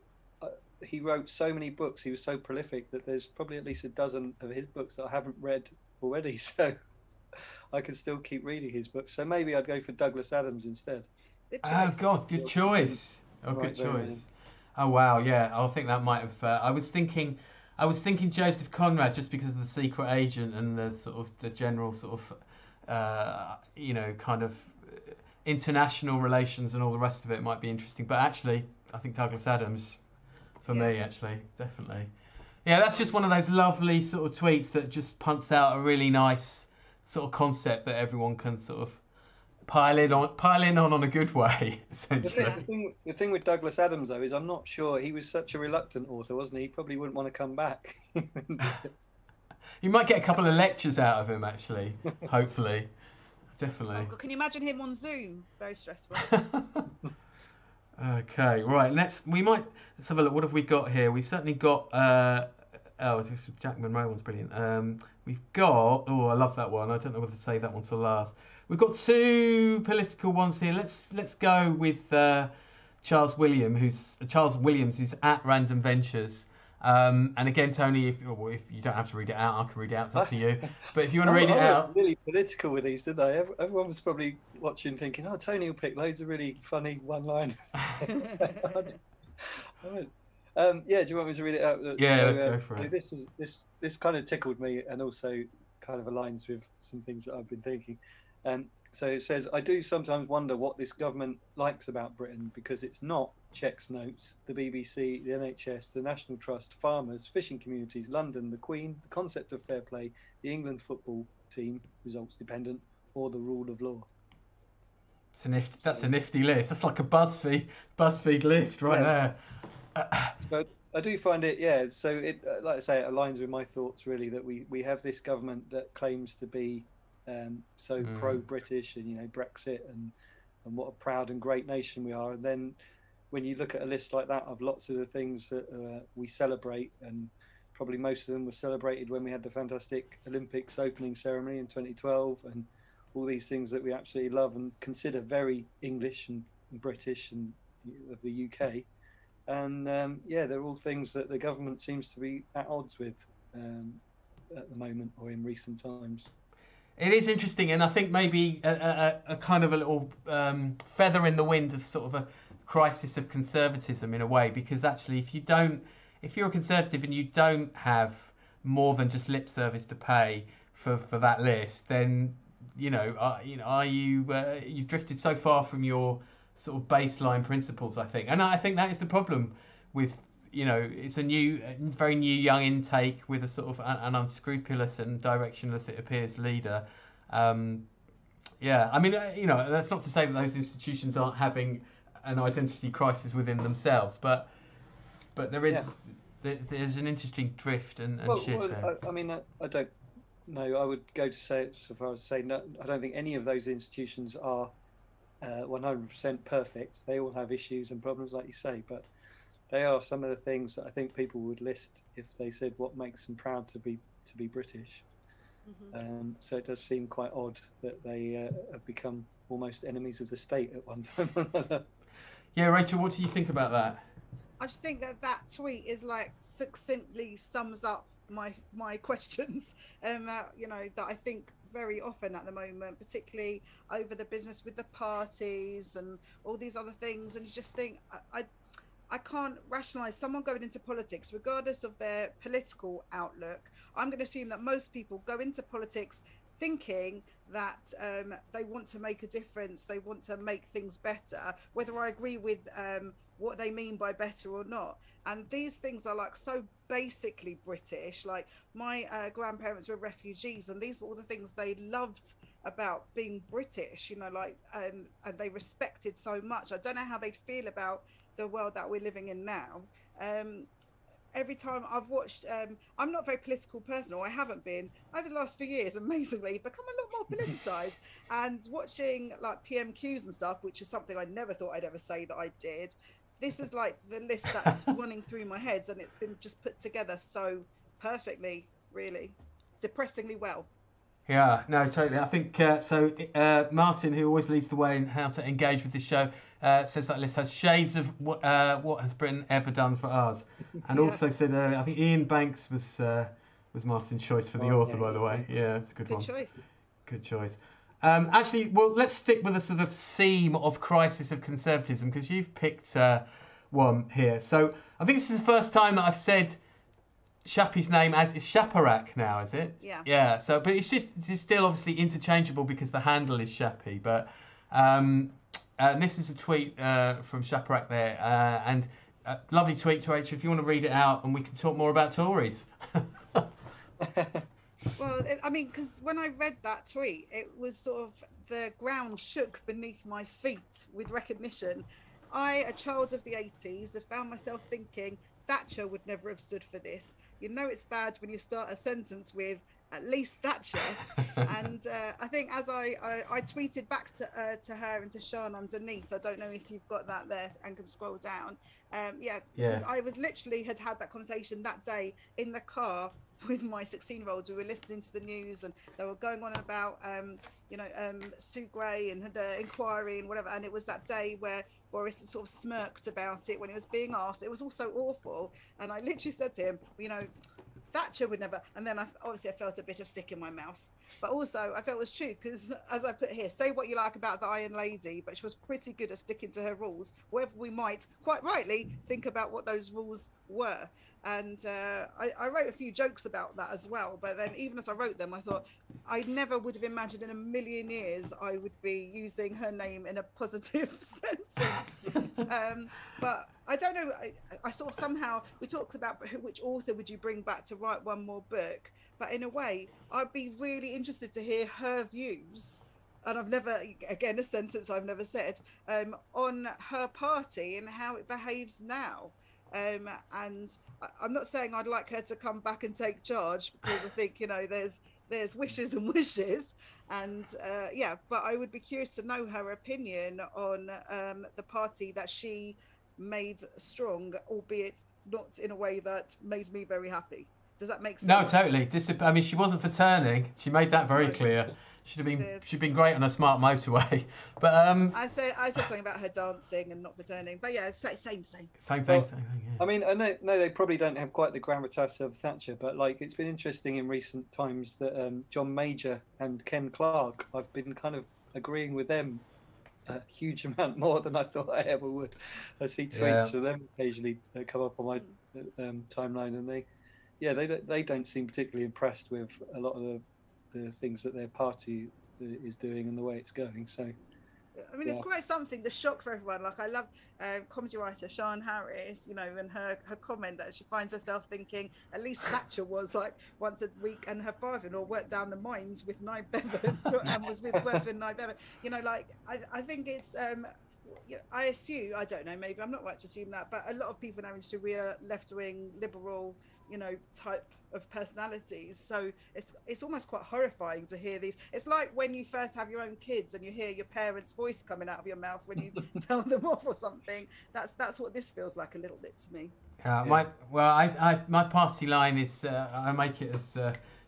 he wrote so many books. He was so prolific that there's probably at least a dozen of his books that I haven't read already. So I can still keep reading his books. So maybe I'd go for Douglas Adams instead. Oh God, good choice. Oh, good choice. Oh wow, yeah. I think that might have. I was thinking Joseph Conrad, just because of the secret agent and the sort of the general sort of, you know, kind of international relations and all the rest of it might be interesting. But actually, I think Douglas Adams, for me, actually, definitely. Yeah, that's just one of those lovely sort of tweets that just punts out a really nice sort of concept that everyone can sort of pile in on a good way, essentially. The thing with Douglas Adams, though, is I'm not sure. He was such a reluctant author, wasn't he? He probably wouldn't want to come back. You might get a couple of lectures out of him, actually, hopefully. Definitely. Oh, can you imagine him on Zoom? Very stressful. Okay, right. Let's have a look. What have we got here? We've certainly got. This JackMonroe one's brilliant. We've got. Oh, I love that one. I don't know whether to save that one till last. We've got two political ones here. Let's go with Charles Williams, who's at Random Ventures. And again, Tony, if you don't have to read it out, I can read it out. It's up to you. But if you want to read it out, really political with these, didn't I? Everyone was probably watching, thinking, "Oh, Tony will pick loads of really funny one-liners." Yeah, do you want me to read it out? Yeah, let's go for it. This kind of tickled me, and also kind of aligns with some things that I've been thinking. So it says, I do sometimes wonder what this government likes about Britain, because it's not checks notes, the BBC, the NHS, the National Trust, farmers, fishing communities, London, the Queen, the concept of fair play, the England football team, results dependent, or the rule of law. That's a nifty list. That's like a BuzzFeed list right there. So I do find it, yeah. So it, like I say, it aligns with my thoughts really, that we have this government that claims to be so pro-British, and Brexit, and what a proud and great nation we are. And then when you look at a list like that of lots of the things that we celebrate, and probably most of them were celebrated when we had the fantastic Olympics opening ceremony in 2012, and all these things that we absolutely love and consider very English and British and of the UK. And they're all things that the government seems to be at odds with at the moment, or in recent times. It is interesting, and I think maybe a kind of a little feather in the wind of sort of a crisis of conservatism in a way, because actually if you're a conservative and you don't have more than just lip service to pay for that list, then you've drifted so far from your sort of baseline principles, I think. And I think that is the problem with, it's a very new young intake with a sort of an unscrupulous and directionless, it appears, leader. I mean, that's not to say that those institutions aren't having an identity crisis within themselves, but there's an interesting drift and shift there. I mean, I don't know. I would go to say it so far as to say no, I don't think any of those institutions are 100% perfect. They all have issues and problems, like you say, but they are some of the things that I think people would list if they said what makes them proud to be British. Mm-hmm. So it does seem quite odd that they have become almost enemies of the state at one time or another. Yeah, Rachel, what do you think about that? I just think that tweet is like succinctly sums up my questions, you know, that I think very often at the moment, particularly over the business with the parties and all these other things, and you just think I can't rationalise someone going into politics, regardless of their political outlook. I'm going to assume that most people go into politics thinking that they want to make a difference, they want to make things better, whether I agree with what they mean by better or not. And these things are like so basically British. Like my grandparents were refugees, and these were all the things they loved about being British, you know, like and they respected so much. I don't know how they'd feel about the world that we're living in now. Every time I've watched, I'm not a very political person, or I haven't been over the last few years, amazingly become a lot more politicized. And watching like PMQs and stuff, which is something I never thought I'd ever say that I did. This is like the list that's running through my head, and it's been just put together so perfectly, really depressingly well. Yeah, no, totally. I think so. Martin, who always leads the way in how to engage with this show, says that list has shades of what has Britain ever done for us, and also said I think Ian Banks was Martin's choice for the author, by the way. Yeah, it's a good one. Good choice. Good choice. Actually, well, let's stick with a sort of theme of crisis of conservatism, because you've picked one here. So I think this is the first time that I've said Shappy's name as is Shaparak now, is it? Yeah. Yeah. So, but it's still obviously interchangeable because the handle is Shappy. But this is a tweet from Shaparak there, and lovely tweet to Rachel. If you want to read it out, and we can talk more about Tories. Well, I mean, because when I read that tweet, it was sort of the ground shook beneath my feet with recognition. I, a child of the 80s, have found myself thinking Thatcher would never have stood for this. You know it's bad when you start a sentence with at least Thatcher. And I think as I tweeted back to her and to Sean underneath, I don't know if you've got that there and can scroll down. Because I was literally had that conversation that day in the car with my 16-year-olds. We were listening to the news, and they were going on about Sue Gray and the inquiry and whatever, and it was that day where Boris sort of smirked about it when he was being asked. It was all so awful, and I literally said to him, you know, Thatcher would never. And then I felt a bit of sick in my mouth, but also I felt it was true, because as I put here, say what you like about the Iron Lady, but she was pretty good at sticking to her rules, wherever we might quite rightly think about what those rules were. And I wrote a few jokes about that as well, but then even as I wrote them, I thought I never would have imagined in a million years I would be using her name in a positive sentence. But I don't know, I sort of somehow, we talked about which author would you bring back to write one more book, but in a way I'd be really interested to hear her views, and I've never, again, a sentence I've never said, on her party and how it behaves now. And I'm not saying I'd like her to come back and take charge, because I think, you know, there's wishes and wishes, and but I would be curious to know her opinion on the party that she made strong, albeit not in a way that made me very happy. Does that make sense? No, totally. I mean, she wasn't for turning. She made that very clear. She'd been great on a smart motorway. But I said something about her dancing and not for turning. But yeah, same thing. Same thing. Well, yeah. I mean, I know they probably don't have quite the gravitas of Thatcher, but like it's been interesting in recent times that John Major and Ken Clarke, I've been kind of agreeing with them a huge amount more than I thought I ever would. I see tweets from them occasionally that come up on my timeline, and they don't seem particularly impressed with a lot of the things that their party is doing and the way it's going. So I mean, it's quite something, the shock for everyone. Like, I love comedy writer Sian Harris, you know, and her comment that she finds herself thinking at least Thatcher was like once a week, and her father-in-law worked down the mines with Nye Bevan and worked with Nye Bevan. You know, like I think it's I assume, I don't know, maybe I'm not right to assume that, but a lot of people now into real left-wing liberal, you know, type of personalities. So it's almost quite horrifying to hear these. It's like when you first have your own kids and you hear your parents' voice coming out of your mouth when you tell them off or something. That's what this feels like a little bit to me. My party line is I make it as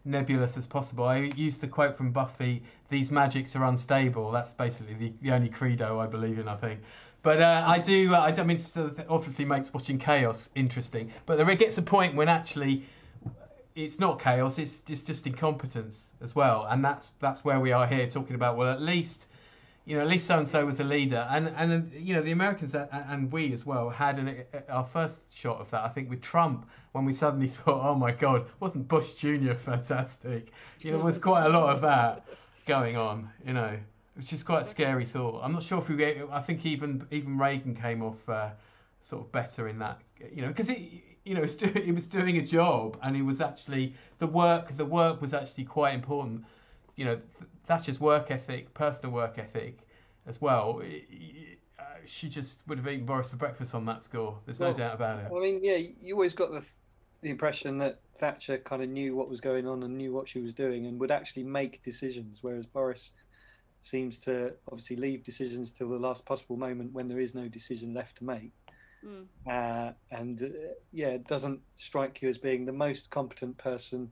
nebulous as possible. I use the quote from Buffy, "These magics are unstable." That's basically the only credo I believe in, I think. But I don't mean, it obviously makes watching chaos interesting, but there gets a point when actually, it's not chaos. It's just incompetence as well, and that's where we are here talking about. Well, at least so and so was a leader, and the Americans and we as well had our first shot of that. I think with Trump, when we suddenly thought, oh my God, wasn't Bush Jr. fantastic? There was quite a lot of that going on. It was just quite a scary thought. I'm not sure if I think even Reagan came off sort of better in that, because it was doing a job, and it was actually the work was actually quite important. Thatcher's work ethic, personal work ethic as well. She just would have eaten Boris for breakfast on that score. There's no doubt about it. I mean, yeah, you always got the impression that Thatcher kind of knew what was going on and knew what she was doing and would actually make decisions, whereas Boris seems to obviously leave decisions till the last possible moment when there is no decision left to make. It doesn't strike you as being the most competent person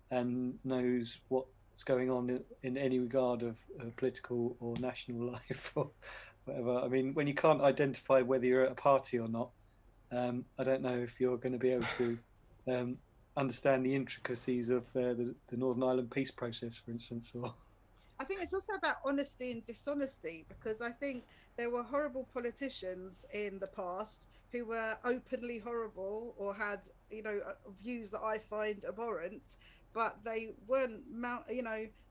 and knows what's going on in any regard of political or national life or whatever. I mean, when you can't identify whether you're at a party or not, I don't know if you're going to be able to understand the intricacies of the Northern Ireland peace process, for instance. Or I think it's also about honesty and dishonesty, because I think there were horrible politicians in the past who were openly horrible or had, views that I find abhorrent, but they weren't,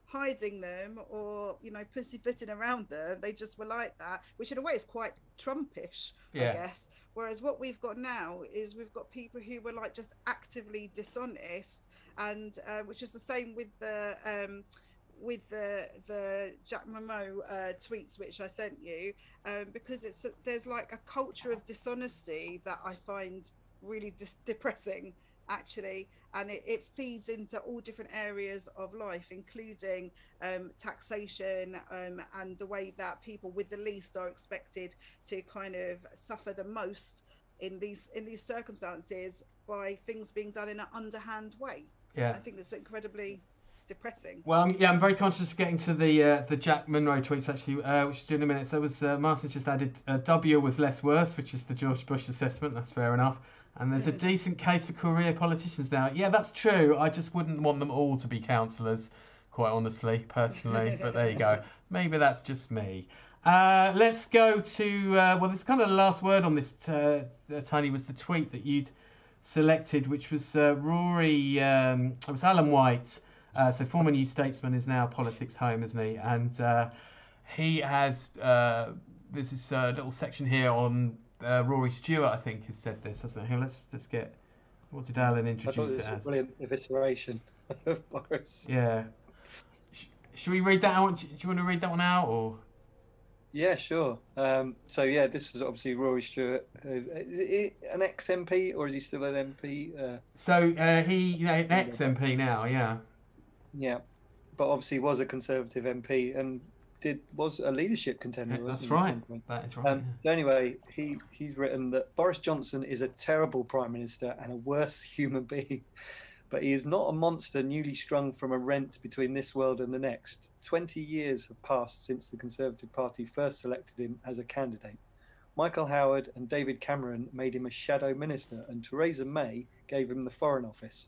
hiding them or, pussyfooting around them. They just were like that, which in a way is quite Trumpish, I guess. Whereas what we've got now is we've got people who were like just actively dishonest, and which is the same with the JackMonroe tweets which I sent you, because there's like a culture of dishonesty that I find really depressing, actually, and it feeds into all different areas of life, including taxation, and the way that people with the least are expected to kind of suffer the most in these circumstances by things being done in an underhand way. I think that's incredibly depressing. Well, I'm very conscious of getting to the JackMonroe tweets, actually, which is in a minute. So Martin's just added W was less worse, which is the George Bush assessment. That's fair enough. And there's a decent case for career politicians now. Yeah, that's true. I just wouldn't want them all to be councillors, quite honestly, personally. But there you go. Maybe that's just me. Let's go to this kind of the last word on this, Tony, was the tweet that you'd selected, which was Rory. It was Alan White. So former New Statesman, is now Politics Home, isn't he? And he has there's this little section here on Rory Stewart, I think, has said this, hasn't he? Let's get, what did Alan introduce it as? A brilliant evisceration of Boris. Yeah. Should we read that out? Do you want to read that one out, or? Yeah, sure. This is obviously Rory Stewart. Is he an ex-MP or is he still an MP? He, an ex-MP now, yeah. Yeah, but obviously was a Conservative MP and was a leadership contender. That's right. That is right. Anyway, he's written that Boris Johnson is a terrible Prime Minister and a worse human being, but he is not a monster newly strung from a rent between this world and the next. 20 years have passed since the Conservative Party first selected him as a candidate. Michael Howard and David Cameron made him a shadow minister, and Theresa May gave him the Foreign Office.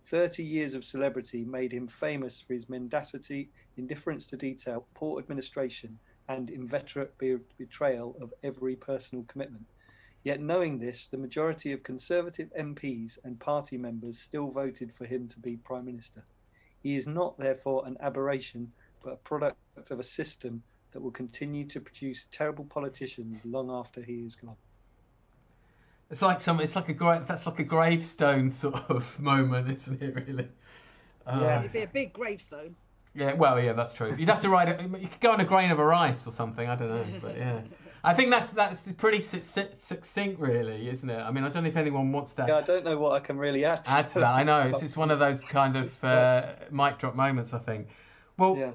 30 years of celebrity made him famous for his mendacity, indifference to detail, poor administration, and inveterate betrayal of every personal commitment. Yet knowing this, the majority of Conservative MPs and party members still voted for him to be Prime Minister. He is not, therefore, an aberration, but a product of a system that will continue to produce terrible politicians long after he is gone. That's like a gravestone sort of moment, isn't it? Really? It'd be a big gravestone. Yeah, well, yeah, that's true. You'd have to write it. You could go on a grain of rice or something. I don't know, but yeah, I think that's pretty succinct, really, isn't it? I mean, I don't know if anyone wants that. Yeah, I don't know what I can really add to that. I know it's one of those kind of mic drop moments, I think. Well. Yeah.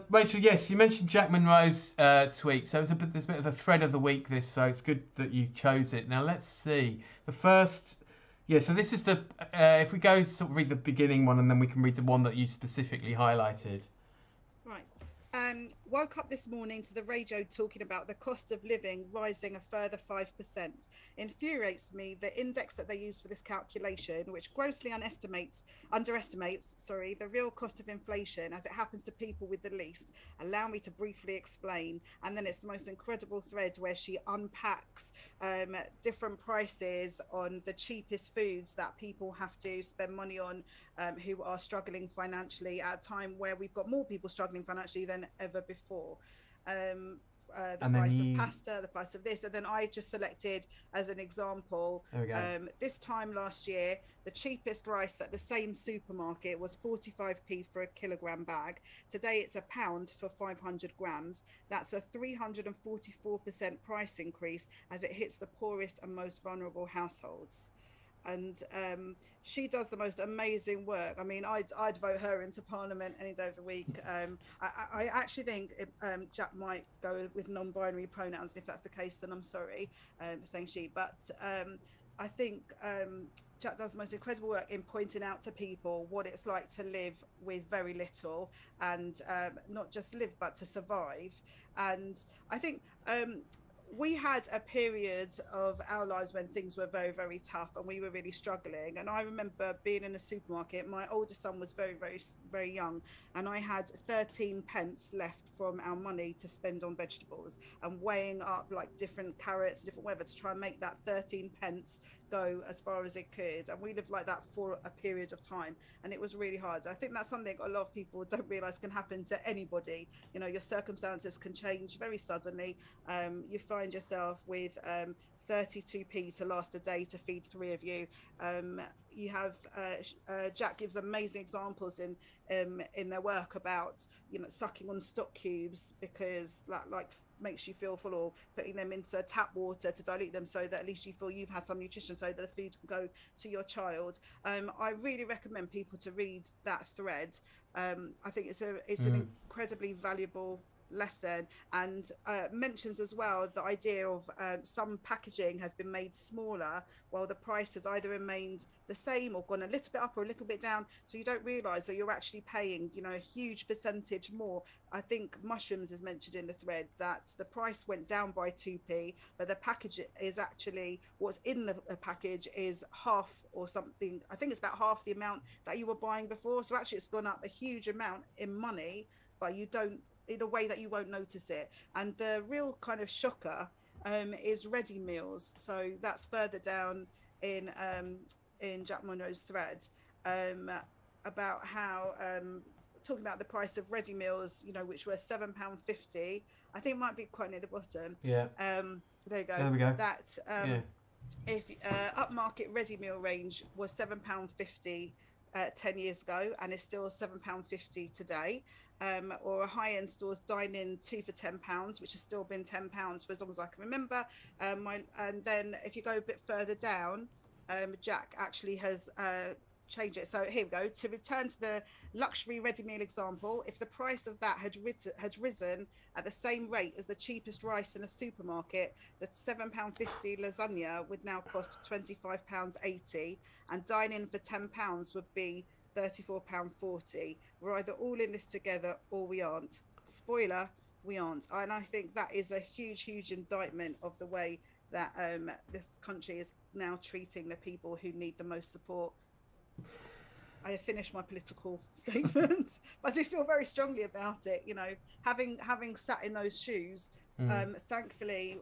Rachel, yes, you mentioned JackMonroe's tweet, so there's a bit of a thread of the week, this, so it's good that you chose it. Now, let's see. The first, so this is the, if we go sort of read the beginning one, and then we can read the one that you specifically highlighted. Right. Woke up this morning to the radio talking about the cost of living rising a further 5%. Infuriates me the index that they use for this calculation, which grossly underestimates the real cost of inflation as it happens to people with the least. Allow me to briefly explain. And then it's the most incredible thread where she unpacks different prices on the cheapest foods that people have to spend money on who are struggling financially at a time where we've got more people struggling financially than ever before. The price of pasta, the price of this, and then I just selected as an example, this time last year, the cheapest rice at the same supermarket was 45p for a kilogram bag. Today it's £1 for 500 grams. That's a 344% price increase as it hits the poorest and most vulnerable households. And she does the most amazing work. I mean, I'd vote her into Parliament any day of the week. I actually think Jack might go with non-binary pronouns, and if that's the case, then I'm sorry for saying she. But I think Jack does the most incredible work in pointing out to people what it's like to live with very little, and not just live, but to survive. And I think we had a period of our lives when things were very, very tough and we were really struggling. And I remember being in a supermarket. My oldest son was very, very, very young, and I had 13 pence left from our money to spend on vegetables, and weighing up like different carrots, different whatever, to try and make that 13 pence go as far as it could. And we lived like that for a period of time, and it was really hard. I think that's something a lot of people don't realize can happen to anybody. You know, your circumstances can change very suddenly. You find yourself with 32p to last a day to feed 3 of you. You have Jack gives amazing examples in their work about, you know, sucking on stock cubes because that like makes you feel full, or putting them into tap water to dilute them so that at least you feel you've had some nutrition so that the food can go to your child. I really recommend people to read that thread. I think it's an incredibly valuable lesson, and mentions as well the idea of some packaging has been made smaller while the price has either remained the same or gone a little bit up or a little bit down, so you don't realize that you're actually paying, you know, a huge percentage more. I think mushrooms is mentioned in the thread, that the price went down by 2p, but the package is actually, what's in the package is half or something. I think it's about half the amount that you were buying before, so actually it's gone up a huge amount in money, but you don't, in a way that you won't notice it. And the real kind of shocker is ready meals. So that's further down in JackMonroe's thread, about how talking about the price of ready meals, you know, which were £7.50. I think it might be quite near the bottom. Yeah. There you go. There we go. That if upmarket ready meal range was £7.50 10 years ago, and is still £7.50 today. Or a high-end store's dine-in 2 for £10, which has still been £10 for as long as I can remember. And then if you go a bit further down, Jack actually has changed it. So here we go. To return to the luxury ready meal example, if the price of that had risen at the same rate as the cheapest rice in a supermarket, the £7.50 lasagna would now cost £25.80, and dine-in for £10 would be £34.40. We're either all in this together or we aren't. Spoiler, we aren't. And I think that is a huge, huge indictment of the way that this country is now treating the people who need the most support. I have finished my political statement, but I do feel very strongly about it. You know, having sat in those shoes, thankfully,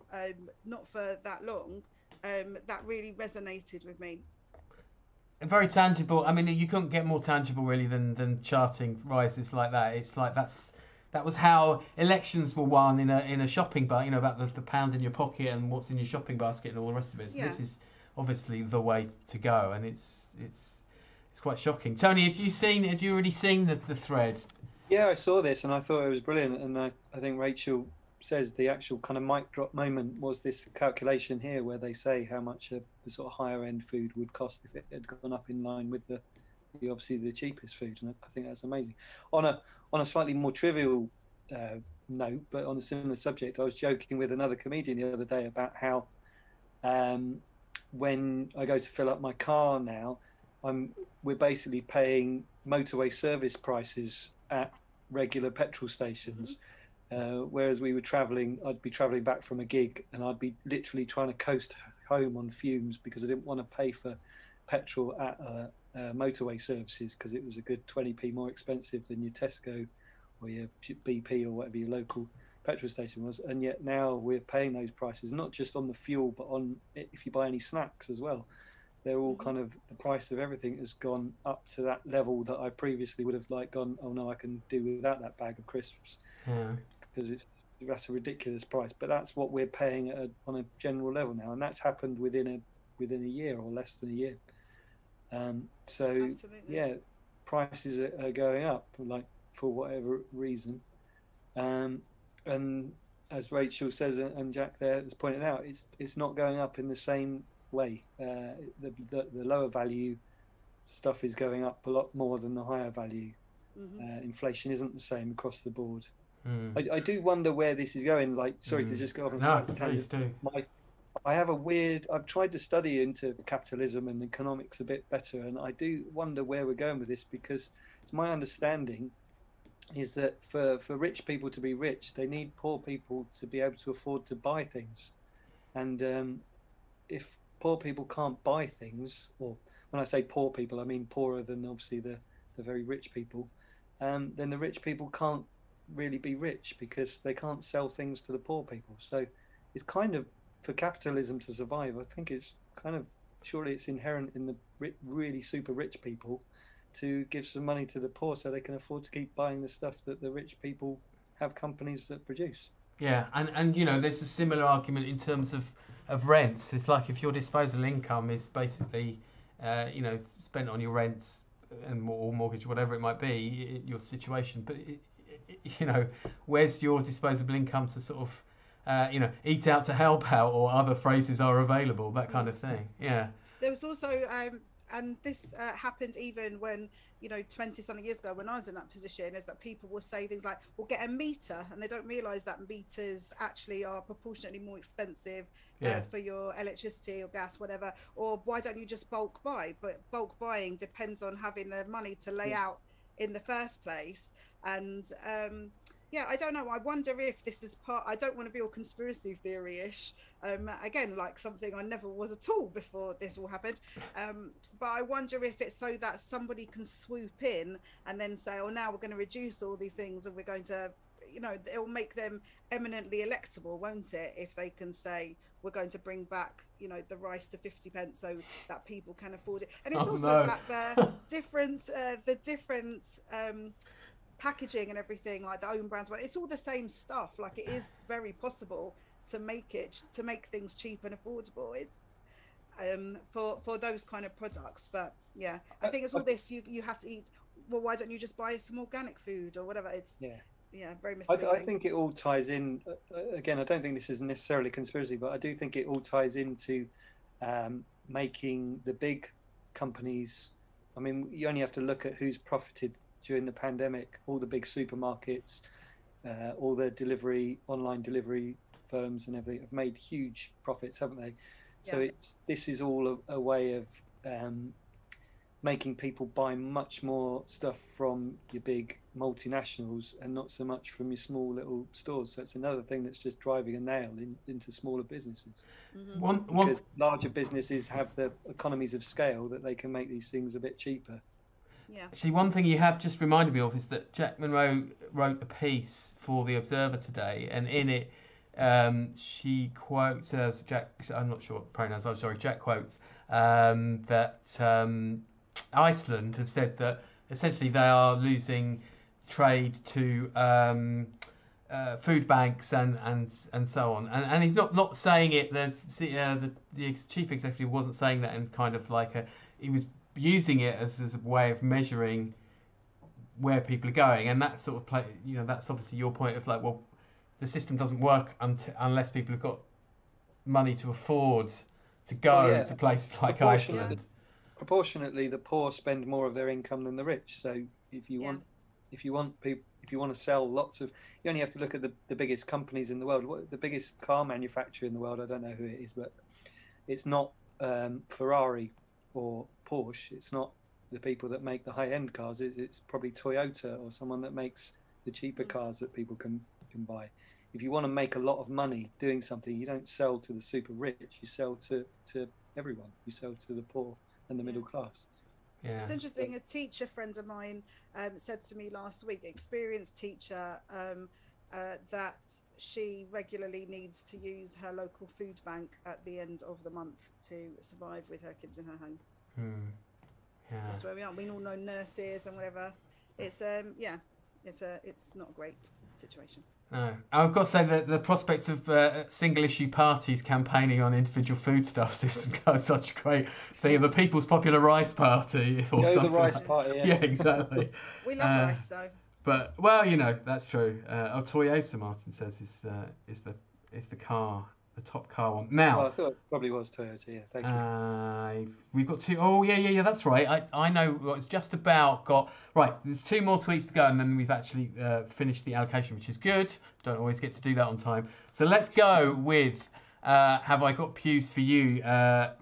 not for that long, that really resonated with me. Very tangible. I mean, you couldn't get more tangible really than charting rises like that. It's like that was how elections were won in a shopping bar. You know, about the pound in your pocket and what's in your shopping basket and all the rest of it. So this is obviously the way to go, and it's quite shocking. Tony, had you already seen the thread? Yeah, I saw this and I thought it was brilliant, and I think Rachel says the actual kind of mic drop moment was this calculation here where they say how much the sort of higher end food would cost if it had gone up in line with the obviously the cheapest food, and I think that's amazing. On a slightly more trivial note, but on a similar subject, I was joking with another comedian the other day about how when I go to fill up my car now, we're basically paying motorway service prices at regular petrol stations. Whereas we were travelling, I'd be travelling back from a gig, and I'd be literally trying to coast home on fumes because I didn't want to pay for petrol at motorway services, because it was a good 20p more expensive than your Tesco or your BP or whatever your local petrol station was. And yet now we're paying those prices, not just on the fuel, but on if you buy any snacks as well. They're all kind of, the price of everything has gone up to that level that I previously would have like gone, oh no, I can do without that bag of crisps, because that's a ridiculous price. But that's what we're paying on a general level now, and that's happened within a year or less than a year. So absolutely. Yeah, prices are going up, like, for whatever reason, and as Rachel says, and Jack there has pointed out, it's not going up in the same way. The lower value stuff is going up a lot more than the higher value. Inflation isn't the same across the board. I do wonder where this is going. Like, sorry to just go off on a tangent. I've tried to study into capitalism and economics a bit better, and I do wonder where we're going with this, because it's my understanding is that for rich people to be rich, they need poor people to be able to afford to buy things. And if poor people can't buy things, or when I say poor people, I mean poorer than obviously the very rich people, then the rich people can't really be rich because they can't sell things to the poor people. So it's kind of, for capitalism to survive, I think it's kind of, surely it's inherent in the really super rich people to give some money to the poor so they can afford to keep buying the stuff that the rich people have companies that produce. Yeah, and you know, there's a similar argument in terms of rents. It's like if your disposable income is basically, you know, spent on your rents and or mortgage, whatever it might be, your situation. But you know, where's your disposable income to sort of, you know, eat out to help out, or other phrases are available, that kind of thing. Yeah. There was also, and this happened even when, you know, 20-something years ago when I was in that position, is that people will say things like, we'll get a meter, and they don't realise that meters actually are proportionately more expensive for your electricity or gas, whatever. Or why don't you just bulk buy? But bulk buying depends on having the money to lay out in the first place. And yeah, I don't know. I wonder if this is part, I don't want to be all conspiracy theory-ish. Again, like something I never was at all before this all happened. But I wonder if it's so that somebody can swoop in and then say, oh, now we're going to reduce all these things and we're going to, you know, it will make them eminently electable, won't it? If they can say, we're going to bring back, you know, the rice to 50p so that people can afford it. And it's that the different, packaging and everything, like the own brands, but it's all the same stuff. Like, it is very possible to make things cheap and affordable. It's for those kind of products. But yeah, I think it's all this, you have to eat, well, why don't you just buy some organic food or whatever? It's very misleading. I think it all ties in, again, I don't think this is necessarily conspiracy, but I do think it all ties into making the big companies, I mean, you only have to look at who's profited during the pandemic. All the big supermarkets, all the online delivery firms and everything have made huge profits, haven't they? So this is all a way of making people buy much more stuff from your big multinationals and not so much from your small little stores. So it's another thing that's just driving a nail into smaller businesses. Because larger businesses have the economies of scale that they can make these things a bit cheaper. Yeah. Actually, one thing you have just reminded me of is that JackMonroe wrote a piece for The Observer today, and in it she quotes, Jack, I'm not sure what the pronouns are, sorry, Jack quotes that Iceland have said that essentially they are losing trade to food banks and so on. And he's not saying it, the chief executive wasn't saying that in kind of like he was using it as a way of measuring where people are going, and that sort of you know, that's obviously your point of like, well, the system doesn't work unless people have got money to afford to go to places like Iceland. Proportionately, the poor spend more of their income than the rich. So if you want to sell lots of, you only have to look at the biggest companies in the world. The biggest car manufacturer in the world, I don't know who it is, but it's not Ferrari or Porsche. It's not the people that make the high-end cars. It's probably Toyota or someone that makes the cheaper cars that people can can buy. If you want to make a lot of money doing something, you don't sell to the super rich. You sell to everyone. You sell to the poor and the middle class. Yeah. It's interesting. A teacher friend of mine said to me last week, experienced teacher, that she regularly needs to use her local food bank at the end of the month to survive with her kids in her home. Yeah. That's where we are. We all know nurses and whatever. It's it's not a great situation. No, I've got to say that the prospect of single-issue parties campaigning on individual foodstuffs is such a great thing. The People's Popular Rice Party, or something. The Rice like. Party. Yeah, exactly. We love rice, though. But well, that's true. Toyota, Martin says, is the car, the top car one. Now, well, I thought it probably was Toyota. Yeah, thank you. We've got two. Oh yeah. That's right. I know. It's just about got right. There's two more tweets to go, and then we've actually finished the allocation, which is good. Don't always get to do that on time. So let's go with have I got pews for you,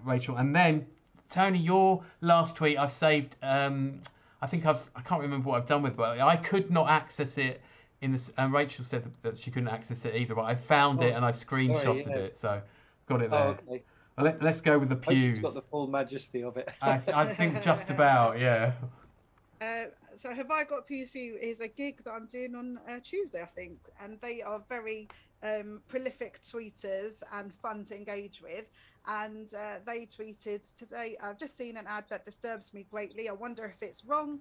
Rachel, and then Tony, your last tweet I've saved. I can't remember what I've done with it, but I could not access it in this, and Rachel said that she couldn't access it either, but I found it and I screenshotted it, so got it there. Okay. Well, let's go with the pews. It's got the full majesty of it. I think just about, yeah. So Have I Got Pews For You is a gig that I'm doing on Tuesday, I think, and they are very prolific tweeters and fun to engage with, and they tweeted today, I've just seen an ad that disturbs me greatly. I wonder if it's wrong,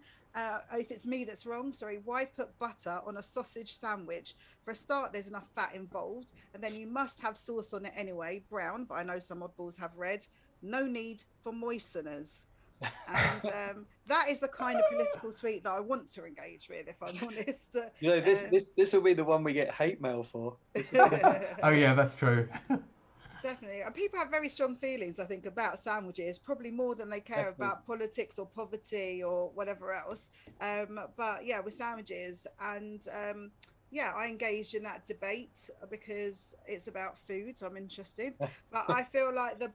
if it's me that's wrong, sorry. Why put butter on a sausage sandwich? For a start, there's enough fat involved, and then you must have sauce on it anyway, brown, but I know some oddballs have red. No need for moisteners. And that is the kind of political tweet that I want to engage with, if I'm honest. This will be the one we get hate mail for. Oh yeah, that's true. Definitely. And people have very strong feelings, I think, about sandwiches, probably more than they care about politics or poverty or whatever else. But yeah, with sandwiches, and I engaged in that debate because it's about food, so I'm interested. But I feel like the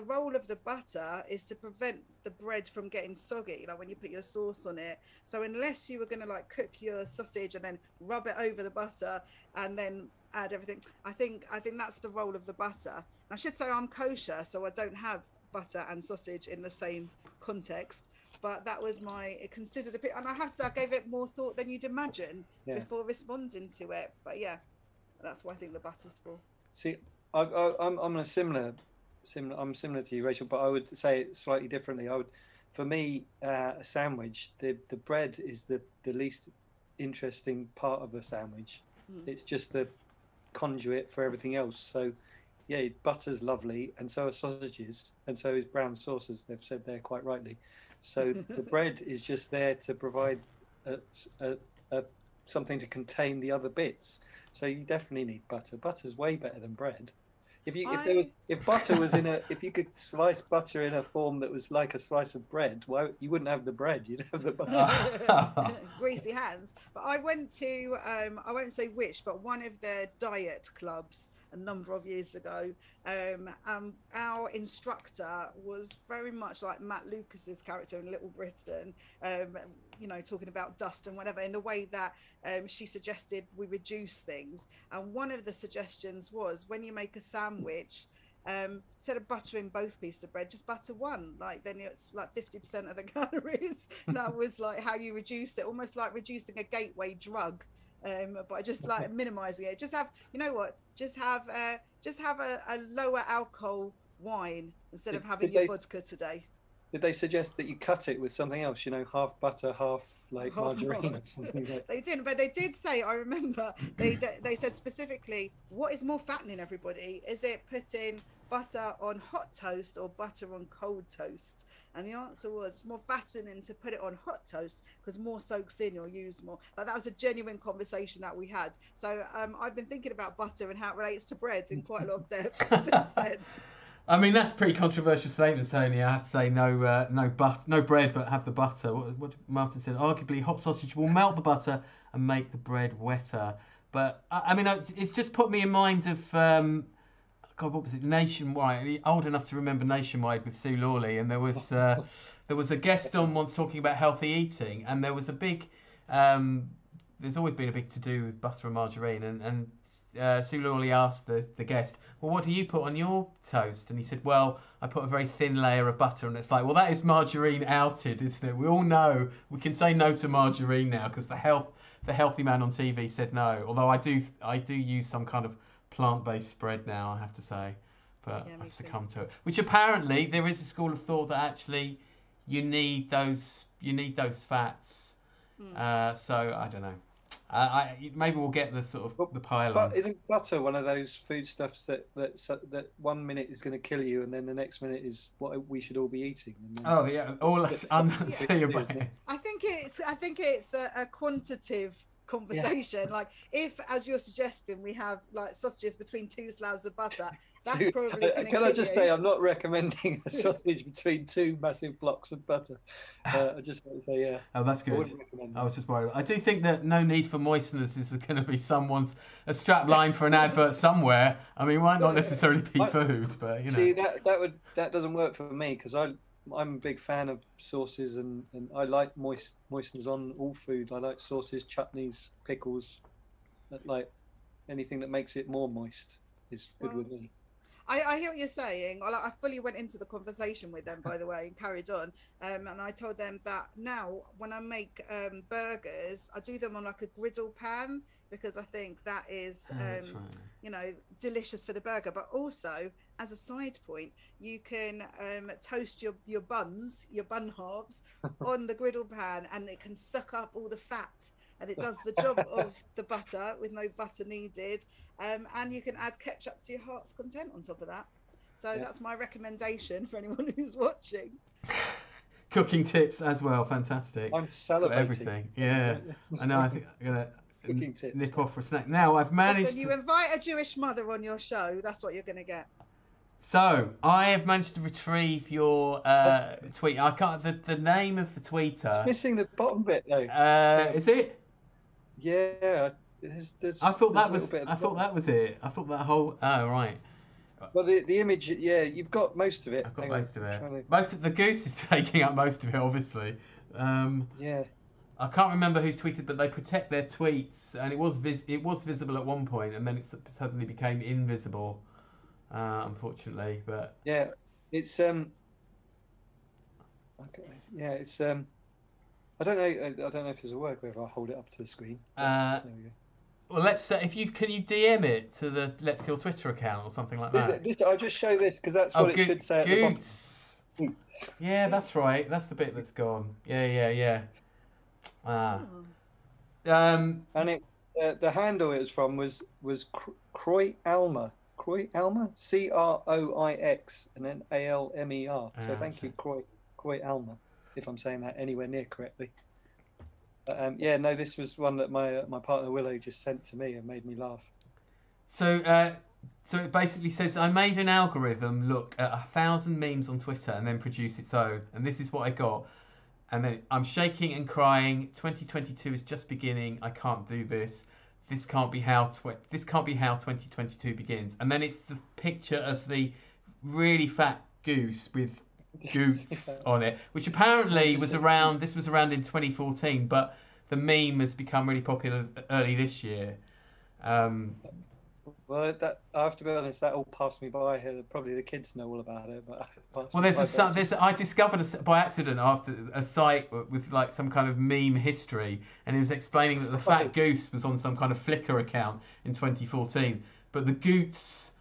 role of the butter is to prevent the bread from getting soggy, when you put your sauce on it. So unless you were going to cook your sausage and then rub it over the butter and then add everything, I think that's the role of the butter. And I should say I'm kosher, so I don't have butter and sausage in the same context. But that was my considered opinion, and I gave it more thought than you'd imagine before responding to it. But yeah, that's what I think the butter's for. See, I'm similar to you, Rachel, but I would say it slightly differently. For me, a sandwich, the bread is the least interesting part of a sandwich. It's just the conduit for everything else. So yeah, butter's lovely, and so are sausages, and so is brown sauce, as they've said there quite rightly. So the bread is just there to provide something to contain the other bits. So you definitely need butter. Butter's way better than bread. If butter was if you could slice butter in a form that was like a slice of bread, well, you wouldn't have the bread, you'd have the butter. Greasy hands. But I went to I won't say which, but one of their diet clubs a number of years ago. Our instructor was very much like Matt Lucas's character in Little Britain, talking about dust and whatever, in the way that she suggested we reduce things. And one of the suggestions was, when you make a sandwich, instead of buttering both pieces of bread, just butter one. Then it's 50% of the calories. That was how you reduce it, almost like reducing a gateway drug. By just minimizing it. Just have a lower alcohol wine instead of having your vodka today. Did they suggest that you cut it with something else? Half butter, half margarine or something like that? They didn't, but they did say, I remember, they said specifically, what is more fattening, everybody? Is it putting butter on hot toast or butter on cold toast? And the answer was, it's more fattening to put it on hot toast because more soaks in, you'll use more. That was a genuine conversation that we had. So I've been thinking about butter and how it relates to bread in quite a lot of depth since then. I mean, that's a pretty controversial statement, Tony. I have to say no bread, but have the butter. What Martin said, arguably hot sausage will melt the butter and make the bread wetter. But I mean, it's just put me in mind of God, what was it? Nationwide. Old enough to remember Nationwide with Sue Lawley, and there was a guest on once talking about healthy eating, and there was a big there's always been a big to-do with butter and margarine, and Sue Lawley asked the guest, well, what do you put on your toast? And he said, well, I put a very thin layer of butter. And it's like, well, that is margarine outed, isn't it? We all know we can say no to margarine now because the healthy man on TV said no. Although I do use some kind of plant-based spread now, I have to say, but I've succumbed to it. Which apparently there is a school of thought that actually you need those fats. So I don't know. Maybe we'll get the sort of the pile on. But isn't butter one of those foodstuffs that 1 minute is going to kill you, and then the next minute is what we should all be eating? Oh yeah, all unseeable. I think it's a quantitative conversation. Yeah. Like if, as you're suggesting, we have like sausages between 2 slabs of butter, that's probably going to Can I just say I'm not recommending a sausage between 2 massive blocks of butter. I just want to say, yeah. Oh, that's good. I was just worried. I do think that no need for moisteners is going to be a strap line for an advert somewhere. I mean, it might not necessarily be food, but you know. See, that doesn't work for me because I'm a big fan of sauces and I like moisteners on all food. I like sauces, chutneys, pickles, like anything that makes it more moist is good with me. I hear what you're saying. I fully went into the conversation with them, by the way, and carried on. And I told them that now when I make burgers, I do them on like a griddle pan because I think that is, you know, delicious for the burger. But also, as a side point, you can toast your buns, your bun halves, on the griddle pan, and it can suck up all the fat. And it does the job of the butter with no butter needed. And you can add ketchup to your heart's content on top of that. So that's my recommendation for anyone who's watching. Cooking tips as well, fantastic. I'm celebrating. Everything, yeah. I know, I think I'm going to nip off for a snack. Now, I've managed you invite a Jewish mother on your show, that's what you're going to get. So, I have managed to retrieve your tweet. I can't, the name of the tweeter. It's missing the bottom bit, though. Is it? Yeah. I thought that was it. I thought that whole. Oh right. Well, the image. Yeah, you've got most of it. I've got most of it. Most of the goose is taking up most of it, obviously. Yeah. I can't remember who tweeted, but they protect their tweets, and it was visible at one point, and then it suddenly became invisible, unfortunately. But yeah, it's Okay. Yeah, it's I don't know if there's a word where I hold it up to the screen. There we go. Well, let's say can you DM it to the Let's Kill Twitter account or something like that? I'll just show this because that's what it should say. At the bottom. Yeah, that's right. That's the bit that's gone. Yeah. And it the handle it was from was Croy Alma, Croix and then ALMER. So thank you, Croy Alma, if I'm saying that anywhere near correctly. But, no, this was one that my partner Willow just sent to me and made me laugh. So it basically says, I made an algorithm look at 1,000 memes on Twitter and then produce its own, and this is what I got. And then I'm shaking and crying. 2022 is just beginning. I can't do this. This can't be how 2022 begins. And then it's the picture of the really fat goose with goots on it, which apparently was around. This was around in 2014, but the meme has become really popular early this year. Well, I have to be honest, that all passed me by. Probably the kids know all about it, but I discovered by accident after a site with like some kind of meme history, and it was explaining that the fat goose was on some kind of Flickr account in 2014, but the goots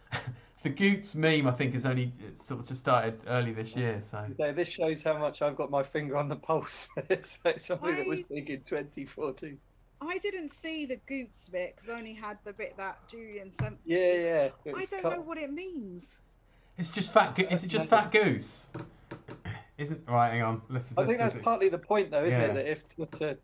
meme I think has only sort of just started early this year. So this shows how much I've got my finger on the pulse. It's like something that was big in 2014. I didn't see the goots bit because I only had the bit that Julian sent. Yeah. I don't know what it means. It's just fat. Is it just fat goose? Isn't right? Hang on. I think that's partly the point, though, isn't it? That if Twitter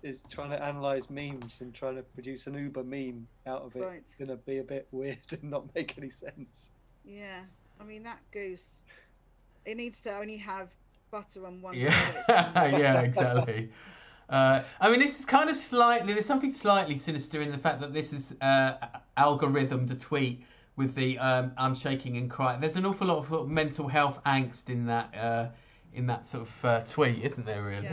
is trying to analyse memes and trying to produce an Uber meme out of it, it's going to be a bit weird and not make any sense. Yeah, I mean that goose. It needs to only have butter on one side. Yeah, exactly. I mean, this is kind of there's something slightly sinister in the fact that this is algorithmed a tweet with the I'm shaking and crying. There's an awful lot of mental health angst in that sort of tweet, isn't there, really?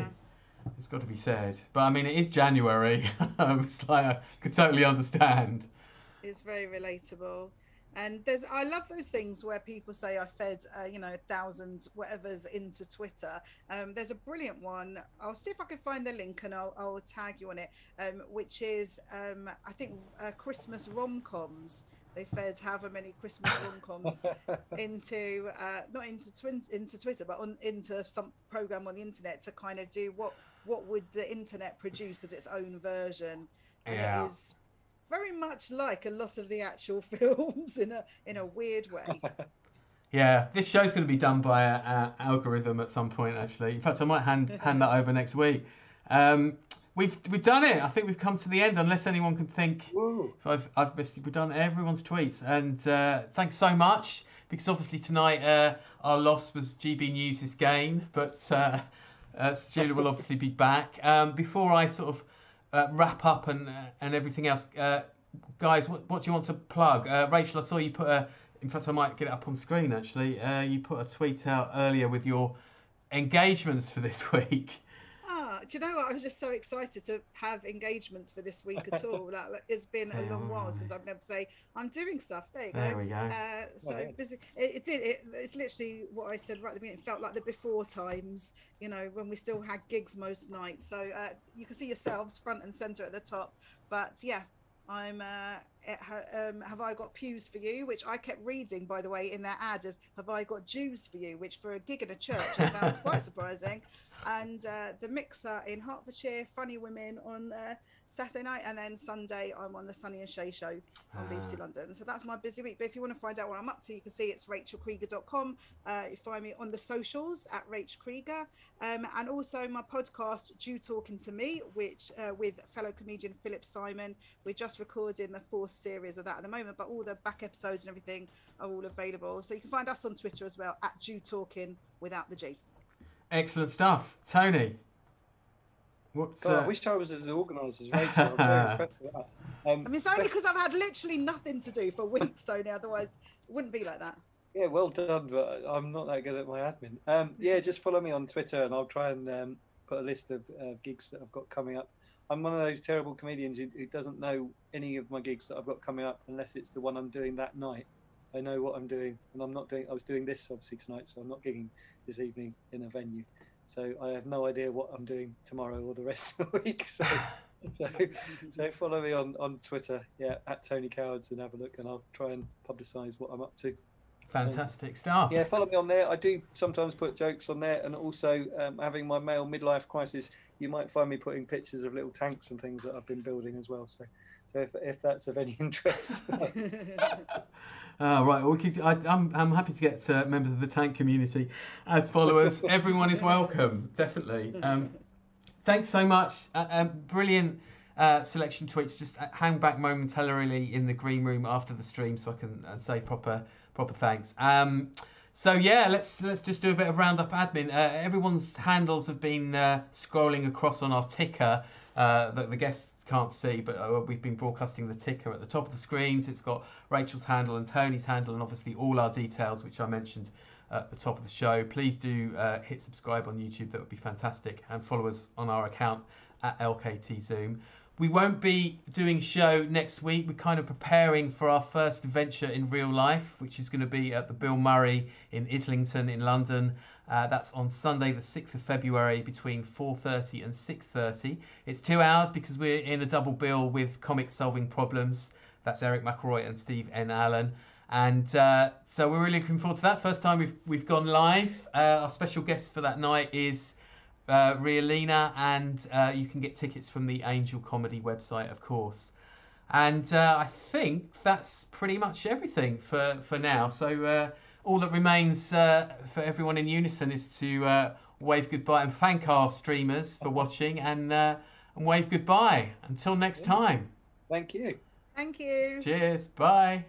It's got to be said. But I mean, it is January. It's like I could totally understand. It's very relatable. And I love those things where people say I fed, 1,000 whatever's into Twitter. There's a brilliant one. I'll see if I can find the link and I'll tag you on it, which is, I think, Christmas rom-coms. They fed however many Christmas rom-coms into, not into Twitter, but into some program on the internet to kind of do what would the internet produce as its own version. And Yeah. it is very much like a lot of the actual films in a weird way. Yeah, this show's going to be done by an algorithm at some point. Actually, in fact, I might hand that over next week. We've done it. I think we've come to the end. Unless anyone can think, if I've missed, we've done everyone's tweets. And thanks so much, because obviously tonight our loss was GBNews' gain, but Sajeela will obviously be back. Before I sort of wrap up and everything else, guys, what do you want to plug? Rachel, I saw you put in fact I might get it up on screen actually, you put a tweet out earlier with your engagements for this week. Do you know what, I was just so excited to have engagements for this week at all. That it's been a long while since I've been able to say I'm doing stuff. There you go. There we go. Busy. It's literally what I said right at the beginning. It felt like the before times, when we still had gigs most nights. So you can see yourselves front and center at the top. But yeah, I'm have I got pews for you, which I kept reading, by the way, in their ad as have I got Jews for you, which for a gig in a church I found quite surprising. And the Mixer in Hertfordshire, Funny Women on Saturday night, and then Sunday I'm on the Sunny and Shay show on BBC London. So that's my busy week. But if you want to find out what I'm up to, you can see it's rachelcreeger.com. You find me on the socials at Rach Creeger, and also my podcast Jew Talking to Me, which with fellow comedian Philip Simon. We're just recording the 4th series of that at the moment, but all the back episodes and everything are all available. So you can find us on Twitter as well at Jew Talking without the G. Excellent stuff. Tony, I wish I was as organised as Rachel. I'm very impressed with that. I mean, it's only because I've had literally nothing to do for weeks, Tony. Otherwise, it wouldn't be like that. Yeah, well done, but I'm not that good at my admin. Yeah, just follow me on Twitter, and I'll try and put a list of gigs that I've got coming up. I'm one of those terrible comedians who doesn't know any of my gigs that I've got coming up unless it's the one I'm doing that night. I know what I'm doing, and I'm not doing. I was doing this obviously tonight, so I'm not gigging this evening in a venue. So I have no idea what I'm doing tomorrow or the rest of the week. So follow me on Twitter, at Tony Cowards, and have a look, and I'll try and publicise what I'm up to. Fantastic stuff. Yeah, follow me on there. I do sometimes put jokes on there, and also having my male midlife crisis, you might find me putting pictures of little tanks and things that I've been building as well. So if that's of any interest. Right, I'm happy to get members of the tank community as followers. Everyone is welcome, definitely. Thanks so much. Brilliant selection tweets. Just hang back momentarily in the green room after the stream so I can say proper thanks. So yeah, let's just do a bit of roundup admin. Everyone's handles have been scrolling across on our ticker that the guests can't see, but we've been broadcasting the ticker at the top of the screens. It's got Rachel's handle and Tony's handle, and obviously all our details, which I mentioned at the top of the show. Please do hit subscribe on YouTube. That would be fantastic, and follow us on our account at LKT Zoom. We won't be doing show next week. We're kind of preparing for our first adventure in real life, which is going to be at the Bill Murray in Islington in London. That's on Sunday the 6th of February between 4:30 and 6:30. It's 2 hours because we're in a double bill with Comics Solving Problems. That's Eric McElroy and Steve N. Allen. And so we're really looking forward to that. First time we've gone live. Our special guest for that night is Rialina, and you can get tickets from the Angel Comedy website, of course. And I think that's pretty much everything for now. So all that remains for everyone in unison is to wave goodbye and thank our streamers for watching, and wave goodbye until next time. Thank you. Thank you. Cheers. Bye.